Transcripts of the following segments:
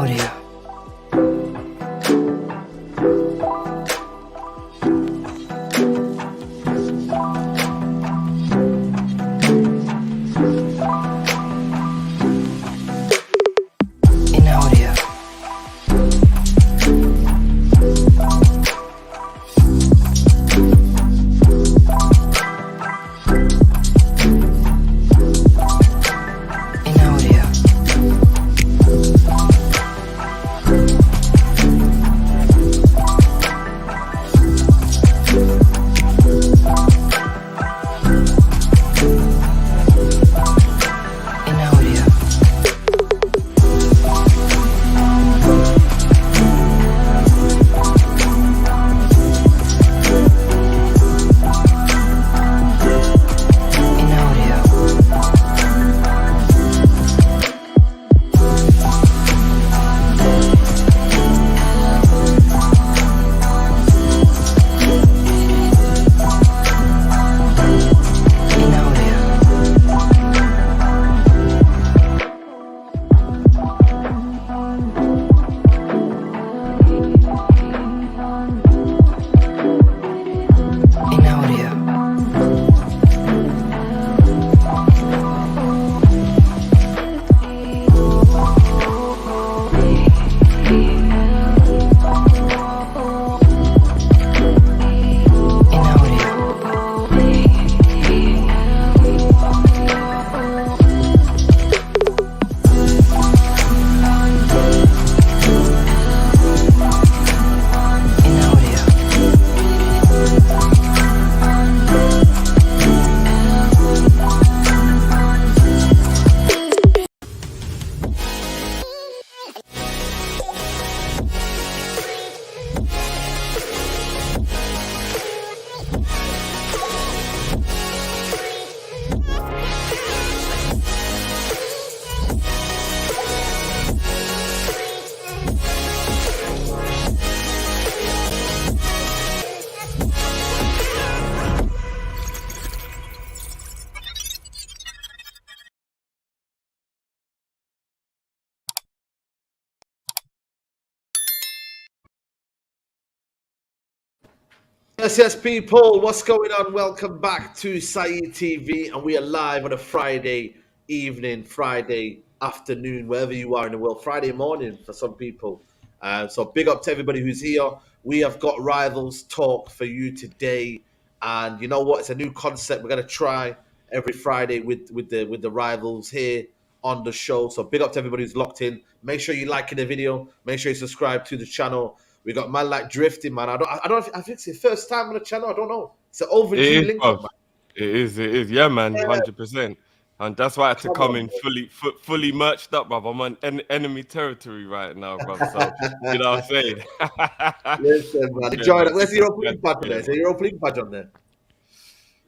audio. In audio. In audio. In audio. In audio. In audio. In audio. In audio. In audio. Yes, people, what's going on? Welcome back to Saeed TV, and we are live on a Friday evening, Friday afternoon, wherever you are in the world, Friday morning for some people. So big up to everybody who's here. We have got Rivals Talk for you today, and you know what? It's a new concept we're going to try every Friday with the Rivals here on the show. So big up to everybody who's locked in. Make sure you like the video. Make sure you subscribe to the channel. We got man like drifting, man. I think it's the first time on the channel. I don't know. It's an overdue It is, link bruv. up, man. It is. Yeah, man, Yeah. 100%. And that's why I had to Come come on, in bro. fully merched up, bruv. I'm on enemy territory right now, bruv. So, you know what I'm saying? Listen, man. Yeah, Enjoy man. that. Where's the This is Europa glad League to badge on be there? here, Is the man. Europa League badge on there?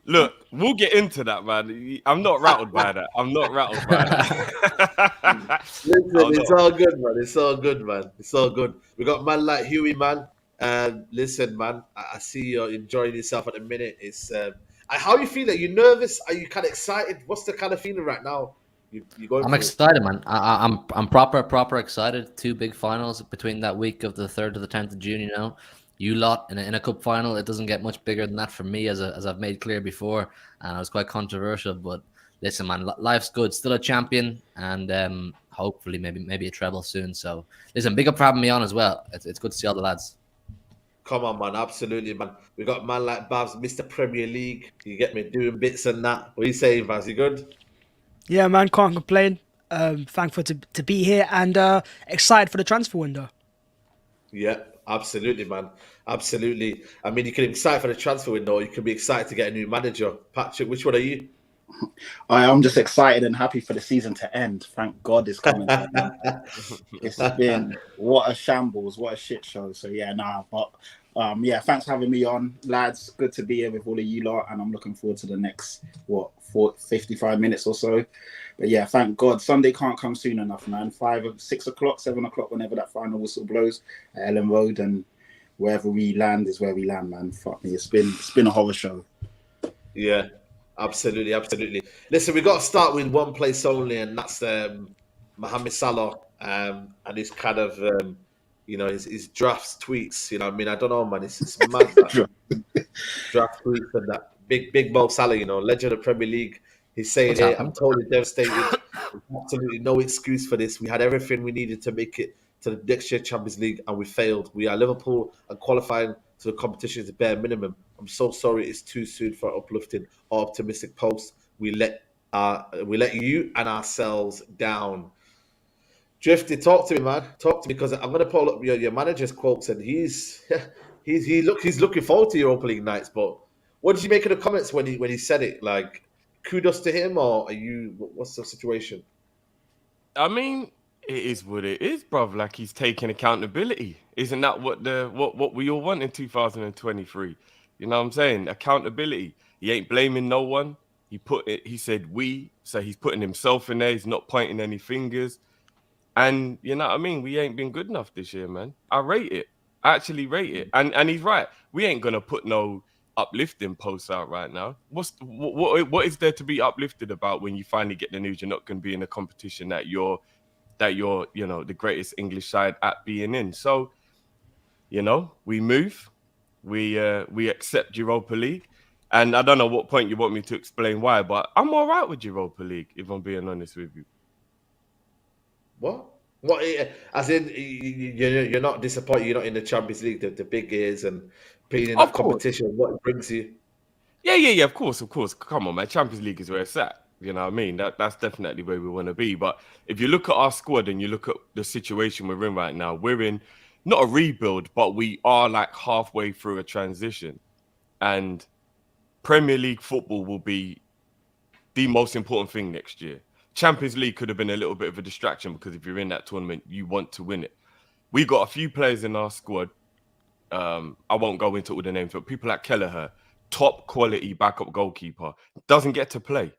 Look, we'll get into that, man. I'm not rattled by that. I'm not rattled by that. Listen, Oh, it's no. all good, man. It's all good, man. It's all good. We got man like Huey, man. Listen, man. I see you're enjoying yourself at the minute. It's how are you feeling? Are you nervous? Are you kind of excited? What's the kind of feeling right now? You going I'm through? excited, man. I'm proper excited. Two big finals between that week of the 3rd to the 10th of June. You know, you lot in a cup final. It doesn't get much bigger than that for me, as I've made clear before, and I was quite controversial. But listen, man, life's good. Still a champion, and hopefully maybe a treble soon. So listen, big up for having me on as well. It's good to see all the lads. Come on, man. Absolutely, man. We got man like Babs, Mr. Premier League. You get me doing bits and that. What are you saying, Babs? You good? Yeah, man, can't complain. Thankful to be here and excited for the transfer window. Yeah, absolutely, man. Absolutely. I mean, you can be excited for the transfer window. You can be excited to get a new manager. Patrick, which one are you? I'm just excited and happy for the season to end. Thank God it's coming to an end. It's been what a shambles, what a shit show. So yeah, but thanks for having me on, lads. Good to be here with all of you lot, and I'm looking forward to the next 55 minutes or so. But yeah, thank God Sunday can't come soon enough, man. 6 o'clock, 7 o'clock, whenever that final whistle blows at Ellen Road, and wherever we land is where we land, man. Fuck me, it's been a horror show. Yeah. Absolutely. Listen, we got to start with one place only, and that's Mohamed Salah and his kind of his drafts tweets. You know, what I mean, I don't know, man. It's mad that draft tweets and that big Mo Salah. You know, legend of Premier League. He's saying What's here, I'm happened? totally devastated. There's absolutely no excuse for this. We had everything we needed to make it to the next year Champions League, and we failed. We are Liverpool, and qualifying to the competition is the bare minimum. I'm so sorry. It's too soon for an uplifting or optimistic post. We let you and ourselves down. Drifty, talk to me, man. Talk to me, because I'm going to pull up your manager's quotes, and he's looking forward to Europa League nights. But what did you make of the comments when he said it? Like, kudos to him, or are you? What's the situation? I mean, it is what it is, bruv. Like, he's taking accountability. Isn't that what we all want in 2023? You know what I'm saying? Accountability. He ain't blaming no one. He said we, so he's putting himself in there. He's not pointing any fingers. And you know what I mean? We ain't been good enough this year, man. I rate it. I actually rate it. And he's right. We ain't gonna put no uplifting posts out right now. What is there to be uplifted about when you finally get the news you're not gonna be in a competition that you're the greatest English side at being in? So, we move. We accept Europa League. And I don't know what point you want me to explain why, but I'm all right with Europa League, if I'm being honest with you. What? What? As in, you're not disappointed. You're not in the Champions League, the big years, and being in Of that course. competition. What brings you? Yeah. Of course. Come on, man. Champions League is where it's at. You know what I mean? That's definitely where we want to be. But if you look at our squad and you look at the situation we're in right now, we're in not a rebuild, but we are like halfway through a transition. And Premier League football will be the most important thing next year. Champions League could have been a little bit of a distraction, because if you're in that tournament, you want to win it. We got a few players in our squad. I won't go into all the names, but people like Kelleher, top quality backup goalkeeper, doesn't get to play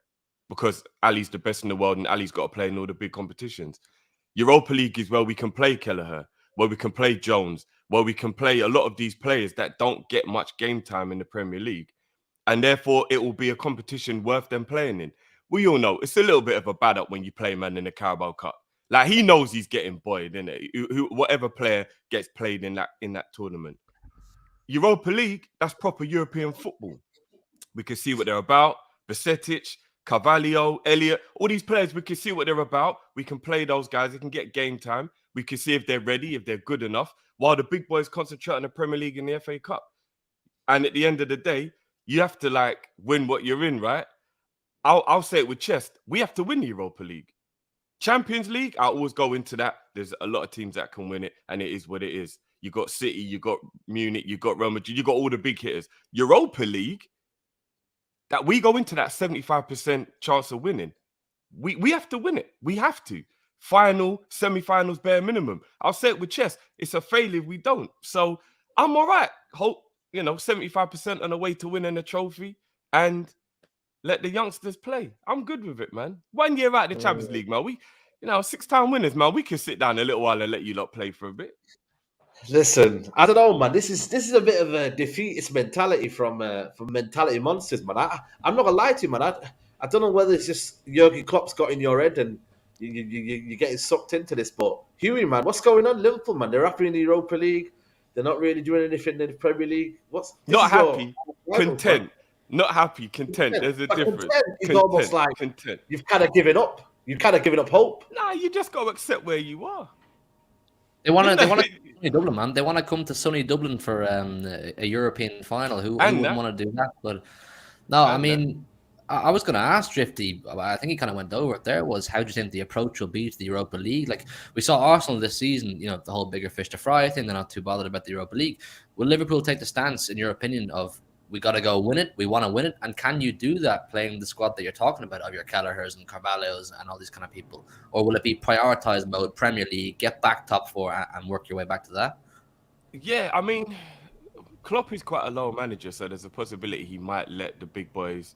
because Ali's the best in the world and Ali's got to play in all the big competitions. Europa League is where we can play Kelleher, where we can play Jones, where we can play a lot of these players that don't get much game time in the Premier League. And therefore, it will be a competition worth them playing in. We all know it's a little bit of a bad up when you play man in the Carabao Cup. Like, he knows he's getting buoyed, isn't it? Whatever player gets played in that tournament. Europa League, that's proper European football. We can see what they're about. Besetic, Carvalho, Elliott, all these players, we can see what they're about. We can play those guys. They can get game time. We can see if they're ready, if they're good enough, while the big boys concentrate on the Premier League and the FA Cup. And at the end of the day, you have to win what you're in, right? I'll say it with chest. We have to win the Europa League. Champions League, I always go into that. There's a lot of teams that can win it, and it is what it is. You got City, you got Munich, you got Real Madrid, you got all the big hitters. Europa League, that we go into that 75% chance of winning. We have to win it. We have to. Final, semi-finals, bare minimum. I'll say it with chess. It's a failure if we don't. So I'm all right. Hope, 75% on the way to winning a trophy, and let the youngsters play. I'm good with it, man. 1 year out of the Champions League, man. We, 6-time winners, man. We can sit down a little while and let you lot play for a bit. Listen, I don't know, man. This is a bit of a defeatist mentality from mentality monsters, man. I'm not gonna lie to you, man. I don't know whether it's just Jurgen Klopp's got in your head and you're getting sucked into this. But Huey, man, what's going on? Liverpool, man, they're happy in the Europa League. They're not really doing anything in the Premier League. Not happy, content. Not happy, content. There's a difference. Content is almost like content. You've kind of given up. You've kind of given up hope. Nah, you just got to accept where you are. They want to sunny Dublin, man. They want to come to sunny Dublin for a European final. Who wouldn't want to do that? But no, I mean, I was going to ask Drifty. I think he kind of went over it there. Was how do you think the approach will be to the Europa League? Like, we saw Arsenal this season. The whole bigger fish to fry thing. They're not too bothered about the Europa League. Will Liverpool take the stance, in your opinion, of we got to go win it? We want to win it, and can you do that playing the squad that you're talking about of your Gallagher's and Carvalho's and all these kind of people, or will it be prioritized mode Premier League, get back top four, and work your way back to that? Yeah, I mean, Klopp is quite a low manager, so there's a possibility he might let the big boys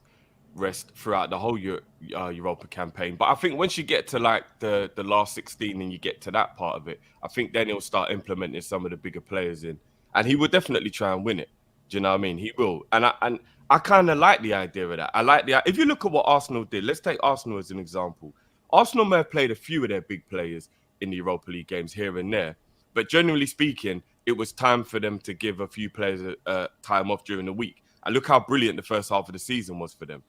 rest throughout the whole Europa campaign. But I think once you get to the last 16 and you get to that part of it, I think then he'll start implementing some of the bigger players in, and he will definitely try and win it. Do you know what I mean? He will. And I kind of like the idea of that. I like if you look at what Arsenal did, let's take Arsenal as an example. Arsenal may have played a few of their big players in the Europa League games here and there. But generally speaking, it was time for them to give a few players time off during the week. And look how brilliant the first half of the season was for them.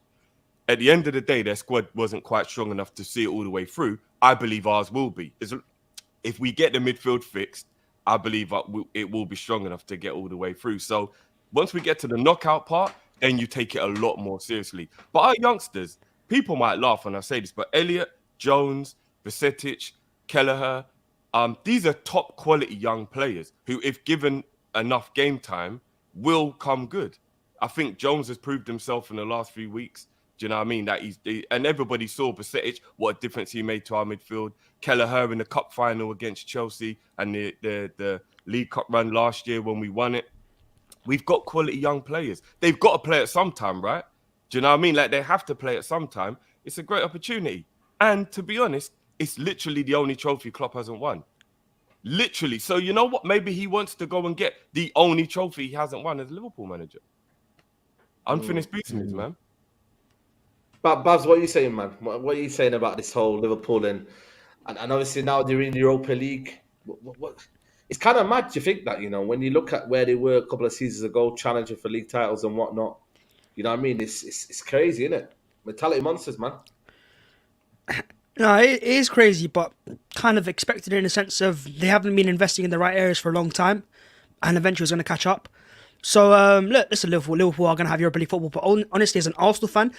At the end of the day, their squad wasn't quite strong enough to see it all the way through. I believe ours will be. If we get the midfield fixed, I believe it will be strong enough to get all the way through. So once we get to the knockout part, then you take it a lot more seriously. But our youngsters, people might laugh when I say this, but Elliot, Jones, Visetic, Kelleher, these are top quality young players who, if given enough game time, will come good. I think Jones has proved himself in the last few weeks. Do you know what I mean? That and everybody saw Visetic, what a difference he made to our midfield. Kelleher in the cup final against Chelsea and the League Cup run last year when we won it. We've got quality young players. They've got to play at some time, right? Do you know what I mean? Like, they have to play at some time. It's a great opportunity. And to be honest, it's literally the only trophy Klopp hasn't won. Literally. So you know what? Maybe he wants to go and get the only trophy he hasn't won as Liverpool manager. Unfinished business, man. But Babs, what are you saying, man? What are you saying about this whole Liverpool and obviously now they're in the Europa League? What? It's kind of mad to think that, you know, when you look at where they were a couple of seasons ago, challenging for league titles and whatnot. You know what I mean? It's crazy, isn't it? Mentality monsters, man. No, it is crazy, but kind of expected in a sense of they haven't been investing in the right areas for a long time, and eventually it's going to catch up. So, look, listen, Liverpool are going to have Europa League football, but honestly, as an Arsenal fan,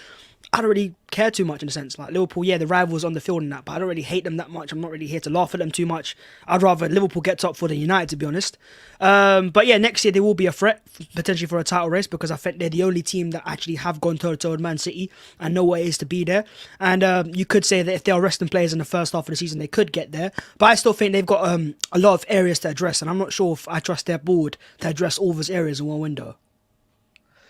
I don't really care too much in a sense. Like, Liverpool, yeah, the rivals on the field and that, but I don't really hate them that much. I'm not really here to laugh at them too much. I'd rather Liverpool get top four than United, to be honest. But yeah, next year they will be a threat, potentially for a title race, because I think they're the only team that actually have gone toe-to-toe with Man City and know what it is to be there. And you could say that if they are resting players in the first half of the season, they could get there. But I still think they've got a lot of areas to address, and I'm not sure if I trust their board to address all those areas in one window.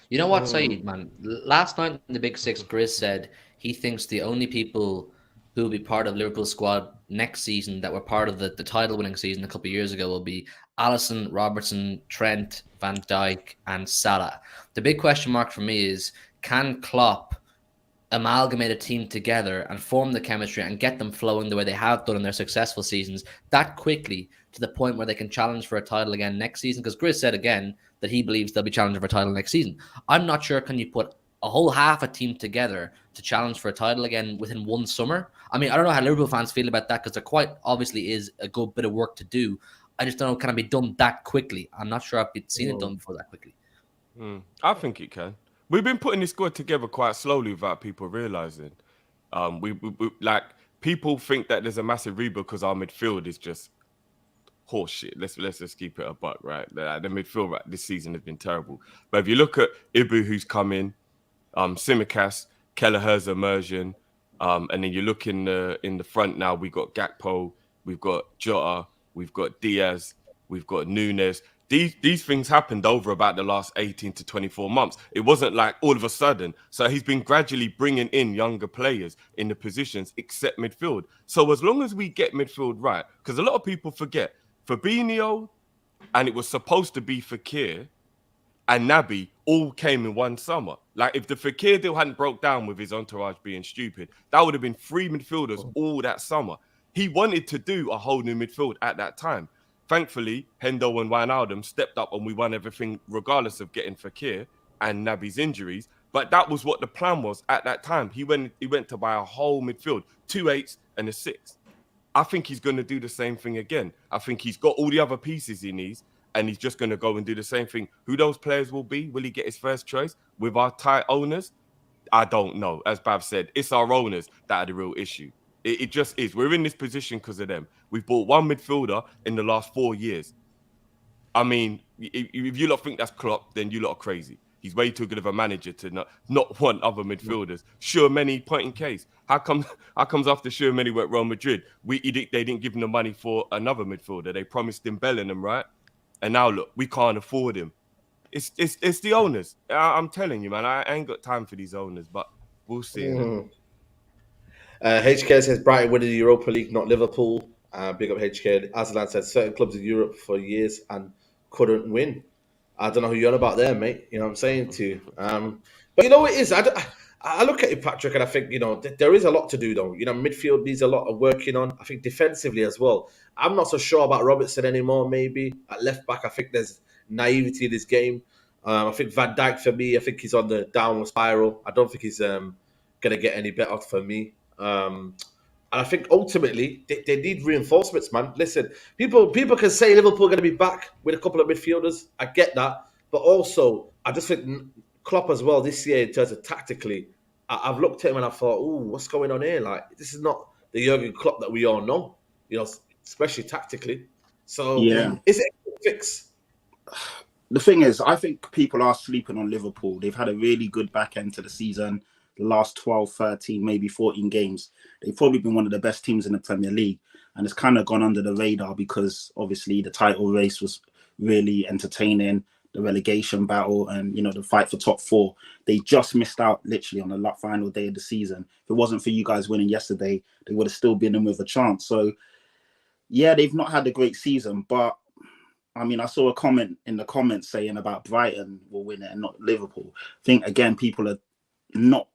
You know what, Saeed, man? Last night in the Big Six, Grizz said he thinks the only people who will be part of Liverpool's squad next season that were part of the title-winning season a couple of years ago will be Alisson, Robertson, Trent, Van Dijk, and Salah. The big question mark for me is, can Klopp amalgamate a team together and form the chemistry and get them flowing the way they have done in their successful seasons that quickly to the point where they can challenge for a title again next season? Because Grizz said again that he believes they'll be challenging for a title next season. I'm not sure, can you put a whole half a team together to challenge for a title again within one summer? I mean, I don't know how Liverpool fans feel about that, because there quite obviously is a good bit of work to do. I just don't know, can it be done that quickly? I'm not sure I've seen it done before that quickly. I think it can. We've been putting this squad together quite slowly without people realizing. We like, people think that there's a massive rebuild because our midfield is just horse shit. Let's just keep it a buck, right? The midfield right this season has been terrible. But if you look at Ibu, who's come in, Tsimikas, Kelleher's immersion, and then you look in the front now, we got Gakpo, we've got Jota, we've got Diaz, we've got Nunes. These things happened over about the last 18 to 24 months. It wasn't like all of a sudden. So he's been gradually bringing in younger players in the positions except midfield. So as long as we get midfield right, because a lot of people forget, Fabinho, and it was supposed to be Fekir, and Naby all came in one summer. Like, if the Fekir deal hadn't broke down with his entourage being stupid, that would have been 3 midfielders all that summer. He wanted to do a whole new midfield at that time. Thankfully, Hendo and Wijnaldum stepped up and we won everything regardless of getting Fekir and Naby's injuries. But that was what the plan was at that time. He went to buy a whole midfield, 2 8s and a 6. I think he's going to do the same thing again. I think he's got all the other pieces he needs, and he's just going to go and do the same thing. Who those players will be? Will he get his first choice with our tight owners? I don't know. As Bav said, it's our owners that are the real issue. It just is. We're in this position because of them. We've bought one midfielder in the last 4 years. I mean, if you lot think that's Klopp, then you lot are crazy. He's way too good of a manager to not want other midfielders. Tchouaméni, point in case. How comes after Tchouaméni went Real Madrid, they didn't give him the money for another midfielder? They promised him Bellingham, right? And now look, we can't afford him. It's the owners. I'm telling you, man. I ain't got time for these owners, but we'll see. HK says Brighton winning the Europa League, not Liverpool. Big up HK. Aslan said certain clubs in Europe for years and couldn't win. I don't know who you're on about there, mate. You know what I'm saying to you. But you know what it is? I look at it, Patrick, and I think, there is a lot to do, though. Midfield needs a lot of working on. I think defensively as well. I'm not so sure about Robertson anymore, maybe. At left back, I think there's naivety in this game. I think Van Dijk, for me, I think he's on the downward spiral. I don't think he's going to get any better for me. And I think ultimately they need reinforcements, man. Listen, people can say Liverpool are going to be back with a couple of midfielders. I get that. But also, I just think Klopp as well this year in terms of tactically, I've looked at him and I thought, ooh, what's going on here? Like, this is not the Jurgen Klopp that we all know, especially tactically. So, Yeah. is it a fix? The thing is, I think people are sleeping on Liverpool. They've had a really good back end to the season. The last 12, 13, maybe 14 games. They've probably been one of the best teams in the Premier League. And it's kind of gone under the radar because obviously the title race was really entertaining. The relegation battle and, the fight for top four. They just missed out literally on the final day of the season. If it wasn't for you guys winning yesterday, they would have still been in with a chance. So, yeah, they've not had a great season. But, I mean, I saw a comment in the comments saying about Brighton will win it and not Liverpool. I think, again, people are not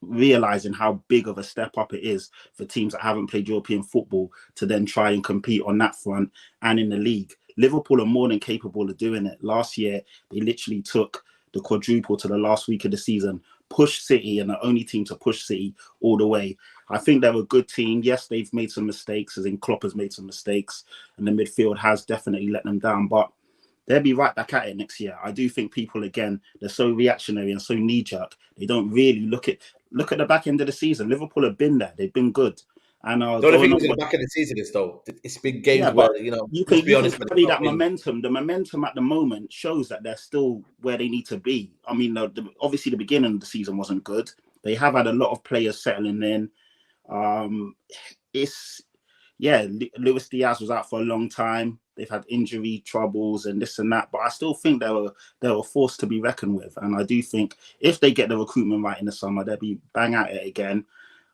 realizing how big of a step up it is for teams that haven't played European football to then try and compete on that front and in the league. Liverpool are more than capable of doing it. Last year, they literally took the quadruple to the last week of the season, pushed City, and the only team to push City all the way. I think they're a good team. Yes, they've made some mistakes, as in Klopp has made some mistakes, and the midfield has definitely let them down, but they'll be right back at it next year. I do think people, again, they're so reactionary and so knee-jerk. They don't really look at the back end of the season. Liverpool have been there. They've been good. And the only thing in the back of the season is, though, it's big games where, you can study that momentum. The momentum at the moment shows that they're still where they need to be. I mean, obviously the beginning of the season wasn't good. They have had a lot of players settling in. Luis Diaz was out for a long time. They've had injury troubles and this and that, but I still think they're a force to be reckoned with. And I do think if they get the recruitment right in the summer, they'll be bang at it again.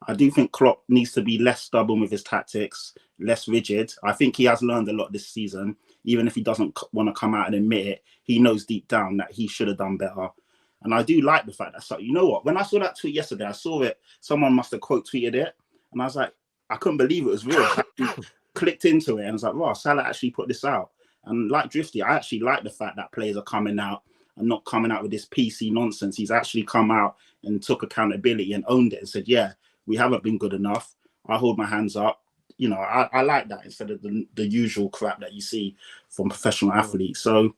I do think Klopp needs to be less stubborn with his tactics, less rigid. I think he has learned a lot this season. Even if he doesn't want to come out and admit it, he knows deep down that he should have done better. And I do like the fact that, so, you know what, when I saw that tweet yesterday, I saw it, someone must have quote tweeted it. And I was like, I couldn't believe it was real. I clicked into it and I was like, wow, Salah actually put this out. And like Drifty, I actually like the fact that players are coming out and not coming out with this PC nonsense. He's actually come out and took accountability and owned it and said, yeah, we haven't been good enough. I hold my hands up. I like that instead of the usual crap that you see from professional athletes. So,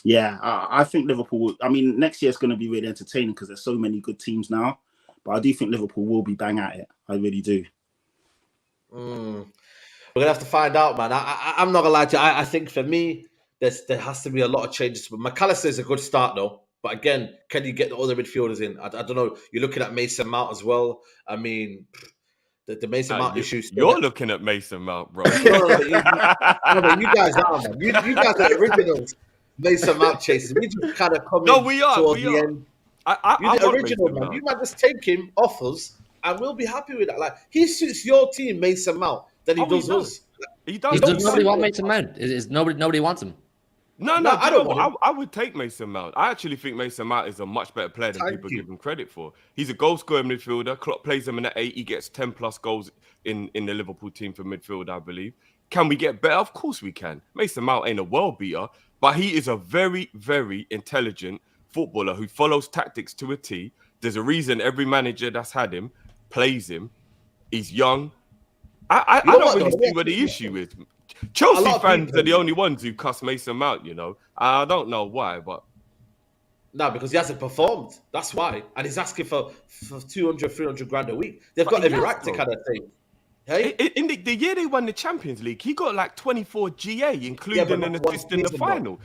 yeah, I think Liverpool, next year is going to be really entertaining because there's so many good teams now. But I do think Liverpool will be bang at it. I really do. We're going to have to find out, man. I'm not going to lie to you. I think for me, there has to be a lot of changes. But McAllister is a good start, though. But again, can you get the other midfielders in? I don't know. You're looking at Mason Mount as well. I mean, the Mason Mount issues. You're looking at Mason Mount, bro. No, you guys are, man. You guys are originals. Mason Mount chases. We just kind of come in we are. towards the end. You're the original, man. You might just take him off us, and we'll be happy with that. Like, he suits your team, Mason Mount, than he does us. He does. Does nobody want Mason Mount? Is nobody wants him? No, I don't want him. I would take Mason Mount. I actually think Mason Mount is a much better player than people give him credit for. He's a goal-scoring midfielder. Klopp plays him in at 8. He gets 10+ goals in the Liverpool team for midfield, I believe. Can we get better? Of course we can. Mason Mount ain't a world beater, but he is a very, very intelligent footballer who follows tactics to a T. There's a reason every manager that's had him plays him. He's young. I don't really see what the issue is. Chelsea fans are the only ones who cuss Mason Mount, I don't know why, but... No, because he hasn't performed. That's why. And he's asking for 200, 300 grand a week. They've got every right to kind of thing. Hey? In the year they won the Champions League, he got like 24 GA, including an assist in the final.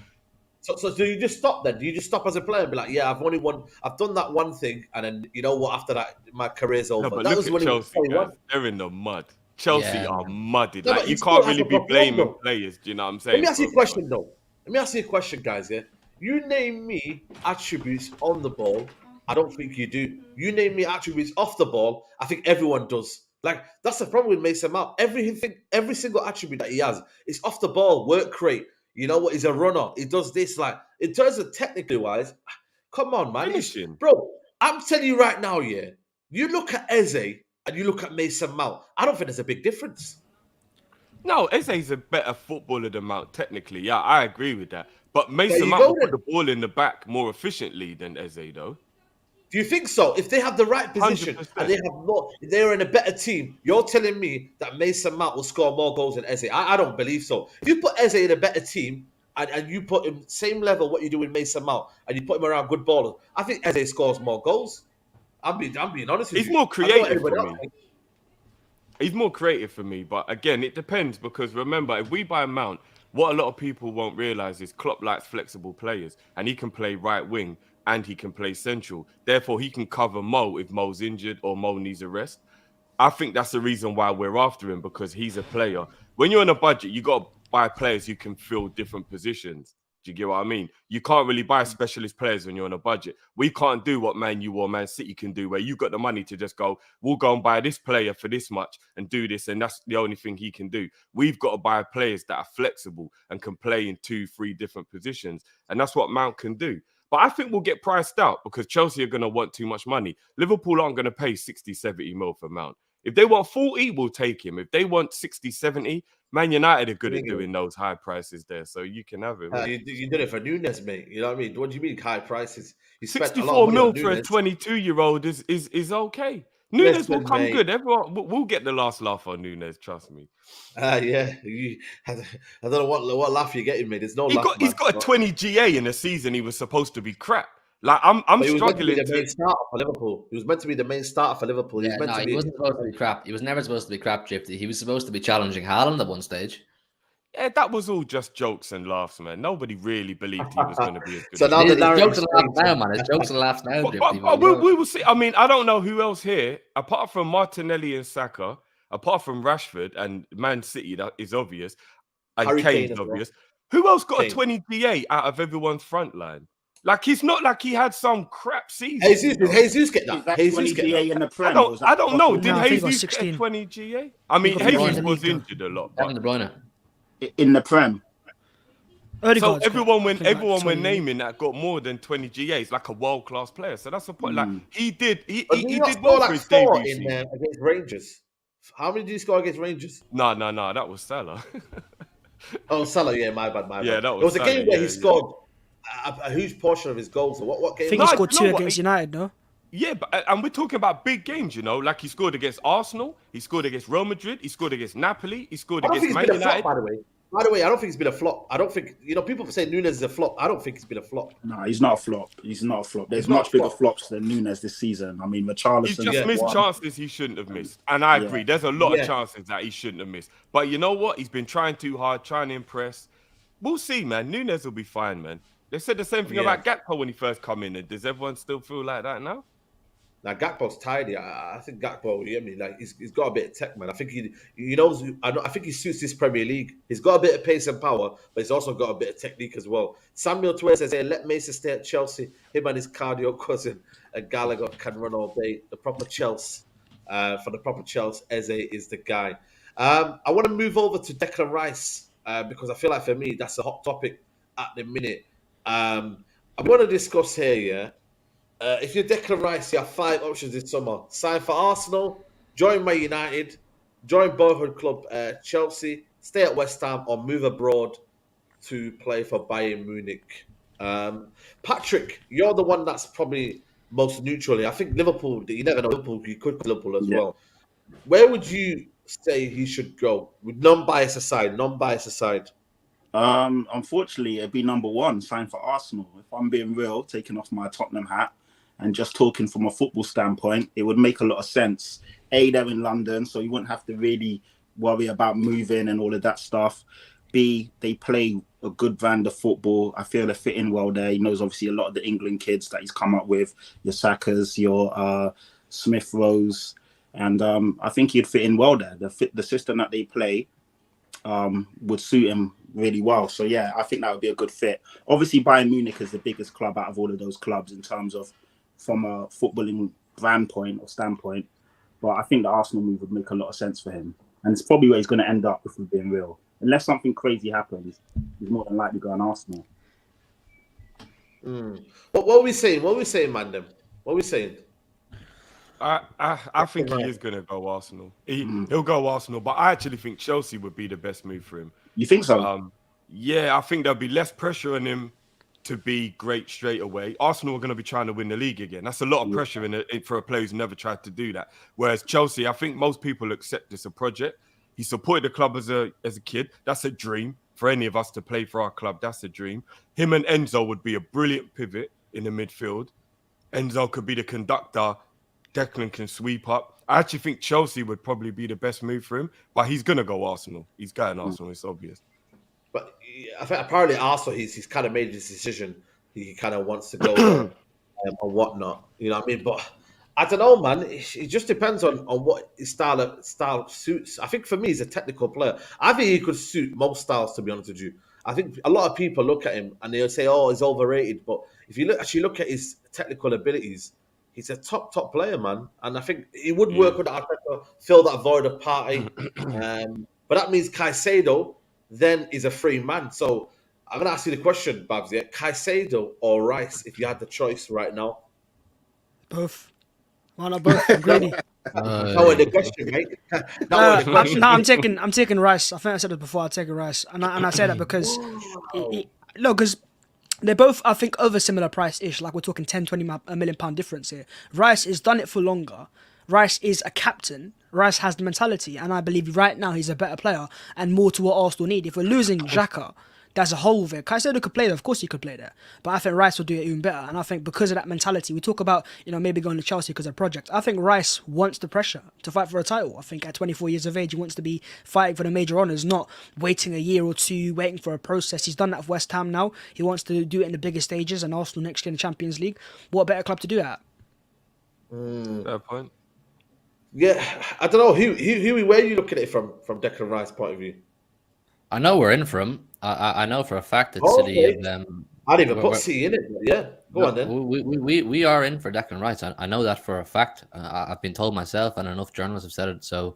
So do you just stop then? Do you just stop as a player and be like, yeah, I've done that one thing, and then, you know what, after that, my career's over. No, but that look at Chelsea, guys. They're in the mud. Chelsea are muddied. No, like, you can't really be blaming players. Do you know what I'm saying? Let me ask you a question, though. Let me ask you a question, guys. Yeah, you name me attributes on the ball. I don't think you do. You name me attributes off the ball. I think everyone does. Like, that's the problem with Mason Mount. Every single attribute that he has is off the ball, work rate. You know what? He's a runner. He does this. Like, in terms of technically wise, come on, man. Finishing. Bro, I'm telling you right now, yeah. You look at Eze and you look at Mason Mount. I don't think there's a big difference. No, Eze's a better footballer than Mount, technically. Yeah, I agree with that. But Mason you Mount go will put then. the ball in the back more efficiently than Eze, though. Do you think so? If they have the right position 100%. and they're in a better team, you're telling me that Mason Mount will score more goals than Eze? I don't believe so. If you put Eze in a better team and you put him same level what you do with Mason Mount and you put him around good ballers, I think Eze scores more goals. I'm being honest with He's you. more I don't know what creative everybody for else me. thinks. He's more creative for me, but again, it depends because remember, if we buy Mount, what a lot of people won't realize is Klopp likes flexible players, and he can play right wing and he can play central. Therefore, he can cover Mo if Mo's injured or Mo needs a rest. I think that's the reason why we're after him because he's a player. When you're on a budget, you got to buy players who can fill different positions. Do you get what I mean? You can't really buy specialist players when you're on a budget. We can't do what Man U or Man City can do, where you've got the money to just go, we'll go and buy this player for this much and do this, and that's the only thing he can do. We've got to buy players that are flexible and can play in 2-3 different positions, and that's what Mount can do. But I think we'll get priced out because Chelsea are going to want too much money. Liverpool aren't going to pay 60, 70 mil for Mount. If they want 40, we'll take him. If they want 60, 70, Man United are good at doing those high prices there, so you can have him. You did it for Nunes, mate. You know what I mean? What do you mean high prices? You spent a lot 64 of money mil on for a Nunes. 22-year-old is okay. Nunes will Listen, come mate. good. Everyone we'll get the last laugh on Nunes, trust me. Yeah. I don't know what laugh you're getting, mate. There's no laugh, He's man. got a 20 GA in a season he was supposed to be crap. Like I'm But he was meant to be struggling the main starter for Liverpool. He was meant to be the main starter for Liverpool. He Yeah, was meant no, to he be. wasn't supposed to be crap. He was never supposed to be crap, Gypsy. He was supposed to be challenging Haaland at one stage. Yeah, that was all just jokes and laughs, man. Nobody really believed he was going to be as good. So as now he the It's narrative's jokes and laughs changed. now, man. It's jokes and laughs now, But, Gypsy. but we will see. I mean, I don't know who else here, apart from Martinelli and Saka, apart from Rashford and Man City, that is obvious, and Harry Kane Kane's as well. obvious. Who else got Kane. a 20 DA out of everyone's front line? Like, he's not like he had some crap season. Jesus, did Jesus get Is that? that Jesus 20 get GA that? in the I Prem? or is that don't know. across Did all No, I think it was Jesus get 16. 20 GA? I mean, got 15 Jesus in the was league, injured a lot. Kevin But, De Bruyne. in the Prem? Odegaard's so got, everyone I think, like we're 20. naming that got more than 20 GAs, like a world-class player. So that's the point. Like he did But did he not did score well for like his 4 debut in season. against Rangers? How many did he score against Rangers? No, that was Salah. Oh, Salah, yeah, my bad. Yeah, that It was a was game Salah, where yeah, he scored a huge portion of his goals. So what I game? think was he it? scored you know 2 what? against United, no? Yeah, but and we're talking about big games, you know. Like he scored against Arsenal, he scored against Real Madrid, he scored against Napoli, he scored I don't against think it's Man been a flop, United. by the way. By the way, I don't think it's been a flop. I don't think, people say Nunes is a flop. I don't think it's been a flop. No, he's not a flop. He's not a flop. There's He's not much a bigger flop. flops than Nunes this season. I mean, He's Richarlison. just missed one. chances he shouldn't have missed. And I agree. There's a lot Yeah. of chances that he shouldn't have missed. But you know what? He's been trying too hard, trying to impress. We'll see, man. Nunes will be fine, man. They said the same thing Yeah. about Gakpo when he first come in. And does everyone still feel like that now? Now Gakpo's tidy. I think Gakpo, like he's got a bit of tech, man. I think he knows. I think he suits this Premier League. He's got a bit of pace and power, but he's also got a bit of technique as well. Samuel Twer says, "Hey, let Mason stay at Chelsea. Him and his cardio cousin Gallagher can run all day. The proper Chelsea, for the proper Chelsea, Eze is the guy." I want to move over to Declan Rice because I feel like for me that's a hot topic at the minute. I want to discuss here, yeah. If you're Declan Rice, you have 5 options this summer. Sign for Arsenal, join Man United, join boyhood club Chelsea, stay at West Ham, or move abroad to play for Bayern Munich. Patrick, you're the one that's probably most neutral. I think Liverpool, you never know, Liverpool, you could Liverpool as well. Where would you say he should go? With non-bias aside. Unfortunately, it'd be number 1, sign for Arsenal. If I'm being real, taking off my Tottenham hat and just talking from a football standpoint, it would make a lot of sense. A, they're in London, so you wouldn't have to really worry about moving and all of that stuff. B, they play a good brand of football. I feel they fit in well there. He knows obviously a lot of the England kids that he's come up with, your Sakas, your Smith Rose, and I think he'd fit in well there. The system that they play would suit him really well. So yeah, I think that would be a good fit. Obviously, Bayern Munich is the biggest club out of all of those clubs in terms of from a footballing brand point or standpoint. But I think the Arsenal move would make a lot of sense for him. And it's probably where he's going to end up if we're being real. Unless something crazy happens, he's more than likely going Arsenal. What are we saying? What are we saying, Mandem? What are we saying? I think he is going to go Arsenal. He'll go Arsenal, but I actually think Chelsea would be the best move for him. You think so? Yeah, I think there'll be less pressure on him to be great straight away. Arsenal are going to be trying to win the league again. That's a lot of pressure for a player who's never tried to do that. Whereas Chelsea, I think most people accept this a project. He supported the club as a kid. That's a dream for any of us to play for our club. That's a dream. Him and Enzo would be a brilliant pivot in the midfield. Enzo could be the conductor. Declan can sweep up. I actually think Chelsea would probably be the best move for him, but he's going to go Arsenal. He's going Arsenal. It's obvious. But I think apparently Arsenal, he's kind of made this decision. He kind of wants to go there, or whatnot. You know what I mean? But I don't know, man. It just depends on what his style suits. I think for me, he's a technical player. I think he could suit most styles, to be honest with you. I think a lot of people look at him and they'll say, "Oh, he's overrated." But if you look at his technical abilities, he's a top player, man. And I think he would work with Arteta, fill that void of party. But that means Caicedo then is a free man. So I'm gonna ask you the question, Babs. Yeah, Caicedo or Rice, if you had the choice right now. Both. Why not both? I'm greedy. No, the question, mate. No, the question. I'm taking Rice. I think I said it before. I'm taking Rice, and I say that because because they're both, I think, over similar price-ish. Like we're talking 10, 20 £1 million difference here. Rice has done it for longer. Rice is a captain. Rice has the mentality, and I believe right now he's a better player and more to what Arsenal need. If we're losing Xhaka, there's a hole there. Caicedo could play there. Of course he could play there. But I think Rice will do it even better. And I think because of that mentality, we talk about, maybe going to Chelsea because of project. I think Rice wants the pressure to fight for a title. I think at 24 years of age, he wants to be fighting for the major honours, not waiting a year or two, waiting for a process. He's done that for West Ham now. He wants to do it in the biggest stages, and Arsenal next year in the Champions League. What better club to do that? Fair point. Yeah, I don't know. Huey, where are you looking at it from Declan Rice's point of view? I know we're in for him. I know for a fact that City Okay. have them. I didn't even put City in it. But yeah, go on then. We are in for Declan Rice. I know that for a fact. I've been told myself, and enough journalists have said it. So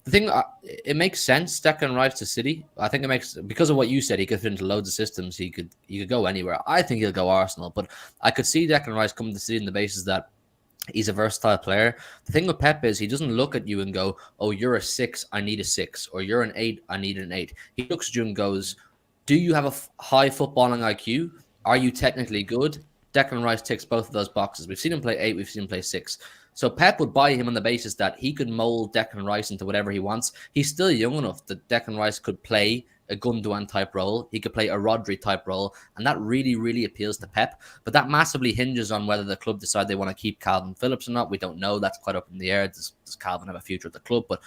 the thing, it makes sense. Declan Rice to City. I think it makes, because of what you said. He could fit into loads of systems. He could go anywhere. I think he'll go Arsenal, but I could see Declan Rice coming to City on the basis that he's a versatile player. The thing with Pep is he doesn't look at you and go, "Oh, you're a 6, I need a 6," or "You're an 8, I need an 8." He looks at you and goes, "Do you have a high footballing IQ? Are you technically good?" Declan Rice ticks both of those boxes. We've seen him play 8, we've seen him play 6. So Pep would buy him on the basis that he could mold Declan Rice into whatever he wants. He's still young enough that Declan Rice could play a Gundogan type role. He could play a Rodri type role, and that really, really appeals to Pep. But that massively hinges on whether the club decide they want to keep Calvin Phillips or not. We don't know. That's quite up in the air. Does Calvin have a future at the club? But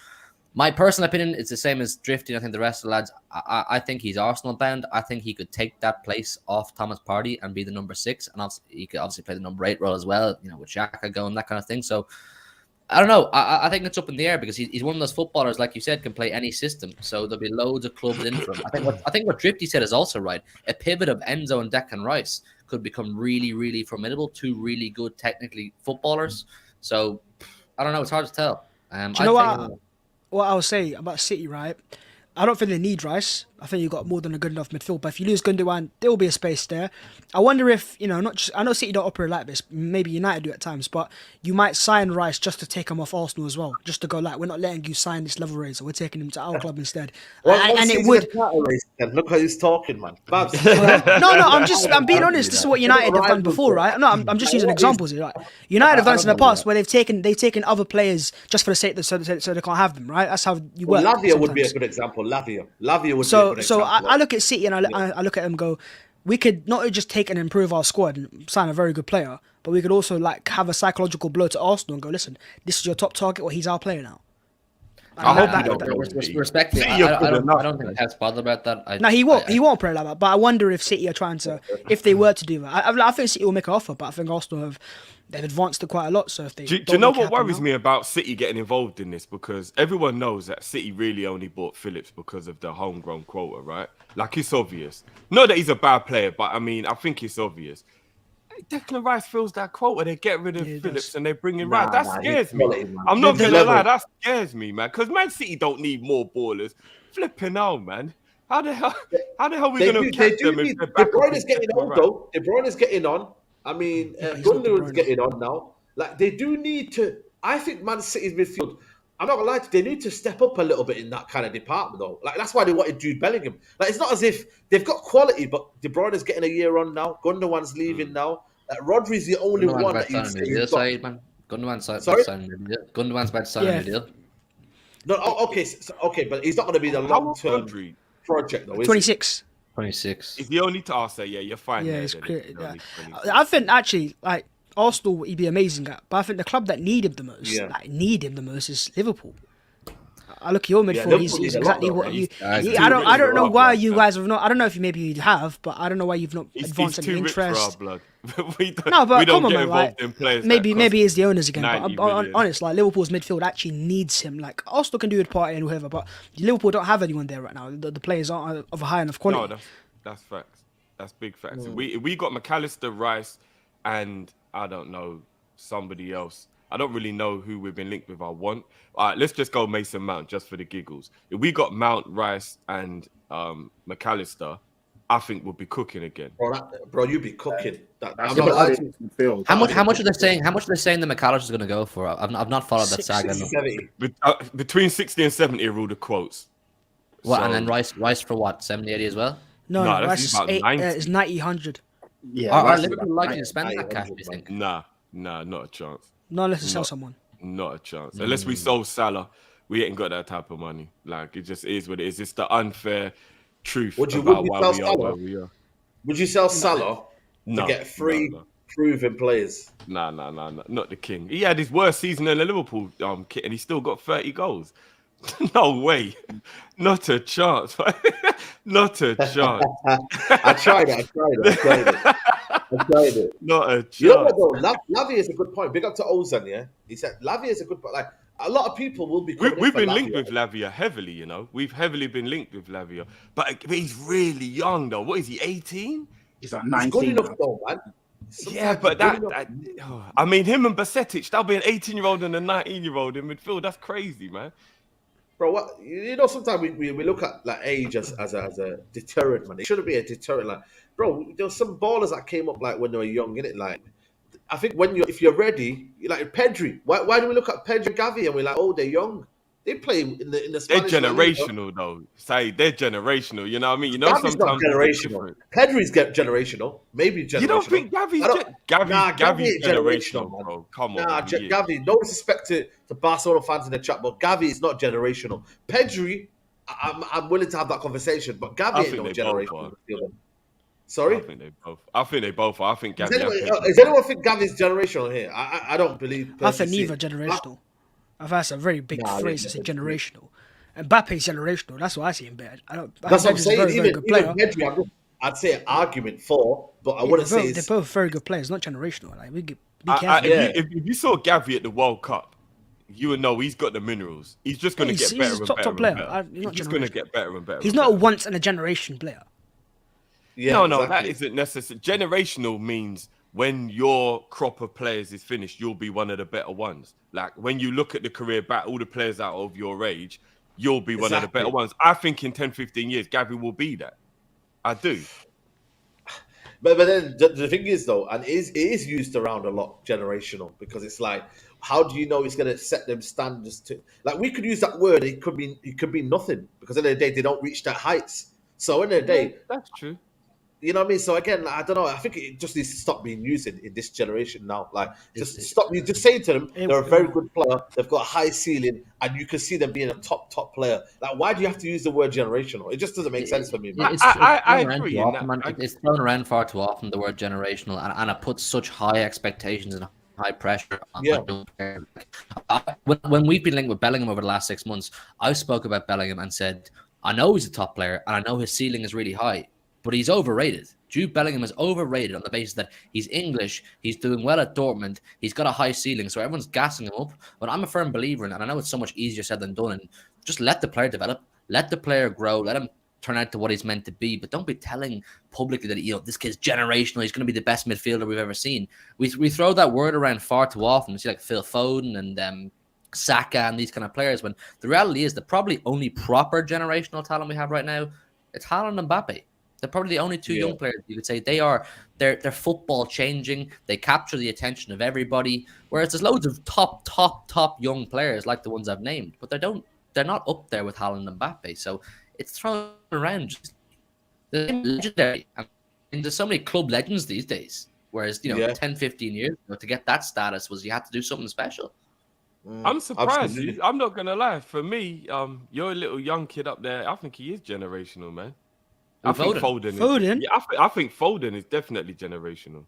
my personal opinion is the same as Drifty. I think the rest of the lads, I think he's Arsenal bound. I think he could take that place off Thomas Partey and be the number 6, and he could obviously play the number 8 role as well. With Xhaka going, that kind of thing. So I don't know. I think it's up in the air because he's one of those footballers, like you said, can play any system. So there'll be loads of clubs in for him. I think what Drifty said is also right. A pivot of Enzo and Declan Rice could become really, really formidable. 2 really good technically footballers. So I don't know. It's hard to tell. Do you know what I'll say about City, right? I don't think they need Rice. I think you've got more than a good enough midfield. But if you lose Gundogan, there will be a space there. I wonder if, not just, I know City don't operate like this. Maybe United do at times. But you might sign Rice just to take him off Arsenal as well. Just to go like, we're not letting you sign this level raiser. We're taking him to our club instead. And it would. Look how he's talking, man. Babs. No, I'm being honest. This is what United have done before, right? No, I'm just using examples here. Right? United have done this in the past where they've taken other players just for the sake so they can't have them, right? That's how you work. Lavia would be a good example. Lavia would be a good example. So I look at City and I look at them and go, we could not just take and improve our squad and sign a very good player, but we could also have a psychological blow to Arsenal and go, listen, this is your top target, or he's our player now. I hope you don't. Respectfully, I don't think Pep's bothered about that. No, he won't play like that. But I wonder if City are trying to, if they were to do that. I think City will make an offer, but I think Arsenal they've advanced it quite a lot. So if they do you know what worries me about City getting involved in this? Because everyone knows that City really only bought Phillips because of the homegrown quota, right? Like, it's obvious. Not that he's a bad player, but I think it's obvious. Declan Rice fills that quota. They get rid of Phillips and they bring in Rice. That scares me. I'm not gonna lie, that scares me, man. Because Man City don't need more ballers. Flipping out, man. How the hell are we gonna catch them? De Bruyne is getting on, though. De Bruyne is getting on. I mean, Gundogan's getting on now. Like, they do need to I think Man City's midfield, I'm not gonna lie to you, they need to step up a little bit in that kind of department though. Like that's why they wanted Jude Bellingham. Like it's not as if they've got quality, but De Bruyne is getting a year on now. Gundogan's leaving now. Rodri's the only Gundogan's one about that to you sign a say new deal, you've got. Saeed, man. Gundogan's about Sorry? to sign a new deal. Gundogan's about to sign a new deal. No, okay, but he's not going to be the How old long-term Rodri? project though. Is 26. 26. If you only to ask, yeah, you're fine. Yeah, there, it's then, clear. if you're Yeah. only 26. I think actually, like Arsenal, he'd be amazing at, but I think the club that need him the most, Yeah. is Liverpool. I look at your midfield. Liverpool he's need a lot, exactly though, what man. you. He's I too don't. rich I don't for know our why blood, you man. guys have not. I don't know if maybe you have, but I don't know why you've not He's advanced any too rich for our interest. blood. we don't, No, but we don't come on, get man. involved Like, in players. that maybe cost it's the owners again. But 90 I'm million. honest, like Liverpool's midfield actually needs him. Like Arsenal can do with Partey and whoever, but Liverpool don't have anyone there right now. The players aren't of a high enough quality. No, that's facts. That's big facts. We got McAllister, Rice, and I don't know somebody else. I don't really know who we've been linked with. All right, let's just go Mason Mount just for the giggles. If we got Mount, Rice, and McAllister, I think we'll be cooking again. Bro, you be cooking. That's I'm what not I lying. think midfield. How much are they saying? How much are they saying the McAllister's going to go for? I've not followed that saga. 60, No. 70. Between 60 and 70 are all the quotes. What, So- and then Rice for what? 70, 80 as well? No, No, no, that's that's about 90. it's 90, 100. Yeah, Are Rice is Liverpool about likely to spend 90, that cash, do you 100, think? Nah, not a chance. Not unless you sell No. someone. Not a chance. Unless we sold Salah, we ain't got that type of money. Like, it just is what it is. It's the unfair truth Would you about sell why we are Salah? where we are. Would you sell Salah No, to get three no. proven players? Nah, not the king. He had his worst season in the Liverpool kit, and he still got 30 goals. No way, not a chance. Not a chance. I tried it. Not a chance. You know what though? Lavia is a good point. Big up to Ozan, yeah. He said Lavia is a good point. Like a lot of people will be. We've been linked with Lavia heavily, you know. We've heavily been linked with Lavia, but he's really young though. What is he? 18? He's like He's 19. good enough though, man. Yeah, but I mean, him and Basetic, that'll be an 18-year-old and a 19-year-old in midfield. That's crazy, man. Bro, what you know? Sometimes we look at like age as a deterrent, man. It shouldn't be a deterrent. Like, bro, there were some ballers that came up like when they were young, innit? Like, I think if you're ready, you're like Pedri. Why do we look at Pedri, Gavi, and we're like, oh, they're young. They play in the They're Spanish La Liga. generational though. Say they're generational. You know what I mean? You know, Gavi's not sometimes it's generational. different. Pedri's generational, maybe generational. You don't think Gavi's Gavi's ain't generational, man. bro? Come on, Nah, man, he is. Gavi. No disrespect to Barcelona fans in the chat, but Gavi is not generational. Pedri, I'm willing to have that conversation, but Gavi I ain't think no they both generational. are. midfielder. I Sorry. think they both. I think Gavi. Does anyone think Gavi's generational here? I don't believe. I think personally. neither generational. I think that's a very big Nah, phrase to yeah, say generational. And Mbappe's generational. That's what I see in bed. I don't. I That's what think I'm Pedri's saying. a very Even good player. Pedri, I'd say an argument for, but I Yeah, wouldn't they're say both, it's. they're both very good players, not generational. Like we could be careful. If you saw Gavi at the World Cup, you would know he's got the minerals. He's just going to He's- get better he's a and top better. player. And better. He's not He's just going to generational. get better and better. He's and not a better. once in a generation player. Yeah, No, exactly. that isn't necessary. Generational means when your crop of players is finished, you'll be one of the better ones. Like when you look at the career back, all the players out of your age, you'll be one of the better Exactly. ones. I think in 10, 15 years, Gavi will be that. I do. But then the thing is though, and it is used around a lot, generational, because it's like, how do you know it's going to set them standards to? Like we could use that word, it could be nothing, because at the end of the day they don't reach that heights. So at the end of the day, That's true. you know what I mean. So again, I don't know. I think it just needs to stop being used in this generation now. Like just stop. You just say to them, they're a very good player. They've got a high ceiling, and you can see them being a top player. Like why do you have to use the word generational? It just doesn't make sense for me, man. I thrown around agree too in often, that. man. It's thrown around far too often, the word generational, and it puts such high expectations and high pressure on Yeah. young players. When we've been linked with Bellingham over the last 6 months, I spoke about Bellingham and said, I know he's a top player and I know his ceiling is really high, but he's overrated. Jude Bellingham is overrated on the basis that he's English, he's doing well at Dortmund, he's got a high ceiling, so everyone's gassing him up. But I'm a firm believer in, and I know it's so much easier said than done, and just let the player develop, let the player grow, let him turn out to what he's meant to be. But don't be telling publicly that this kid's generational, he's going to be the best midfielder we've ever seen. We throw that word around far too often. You see like Phil Foden and Saka and these kind of players, when the reality is the probably only proper generational talent we have right now, it's Haaland and Mbappe. They're probably the only two Yeah. young players you could say they're football changing. They capture the attention of everybody. Whereas there's loads of top young players like the ones I've named, but they're not up there with Haaland and Mbappe. So it's thrown around just legendary. I mean, there's so many club legends these days. Whereas, 10, 15 years ago, to get that status was you had to do something special. I'm surprised. Absolutely. I'm not gonna lie. For me, you're a little young kid up there. I think he is generational, man. I think Foden? Foden. I think Foden is definitely generational.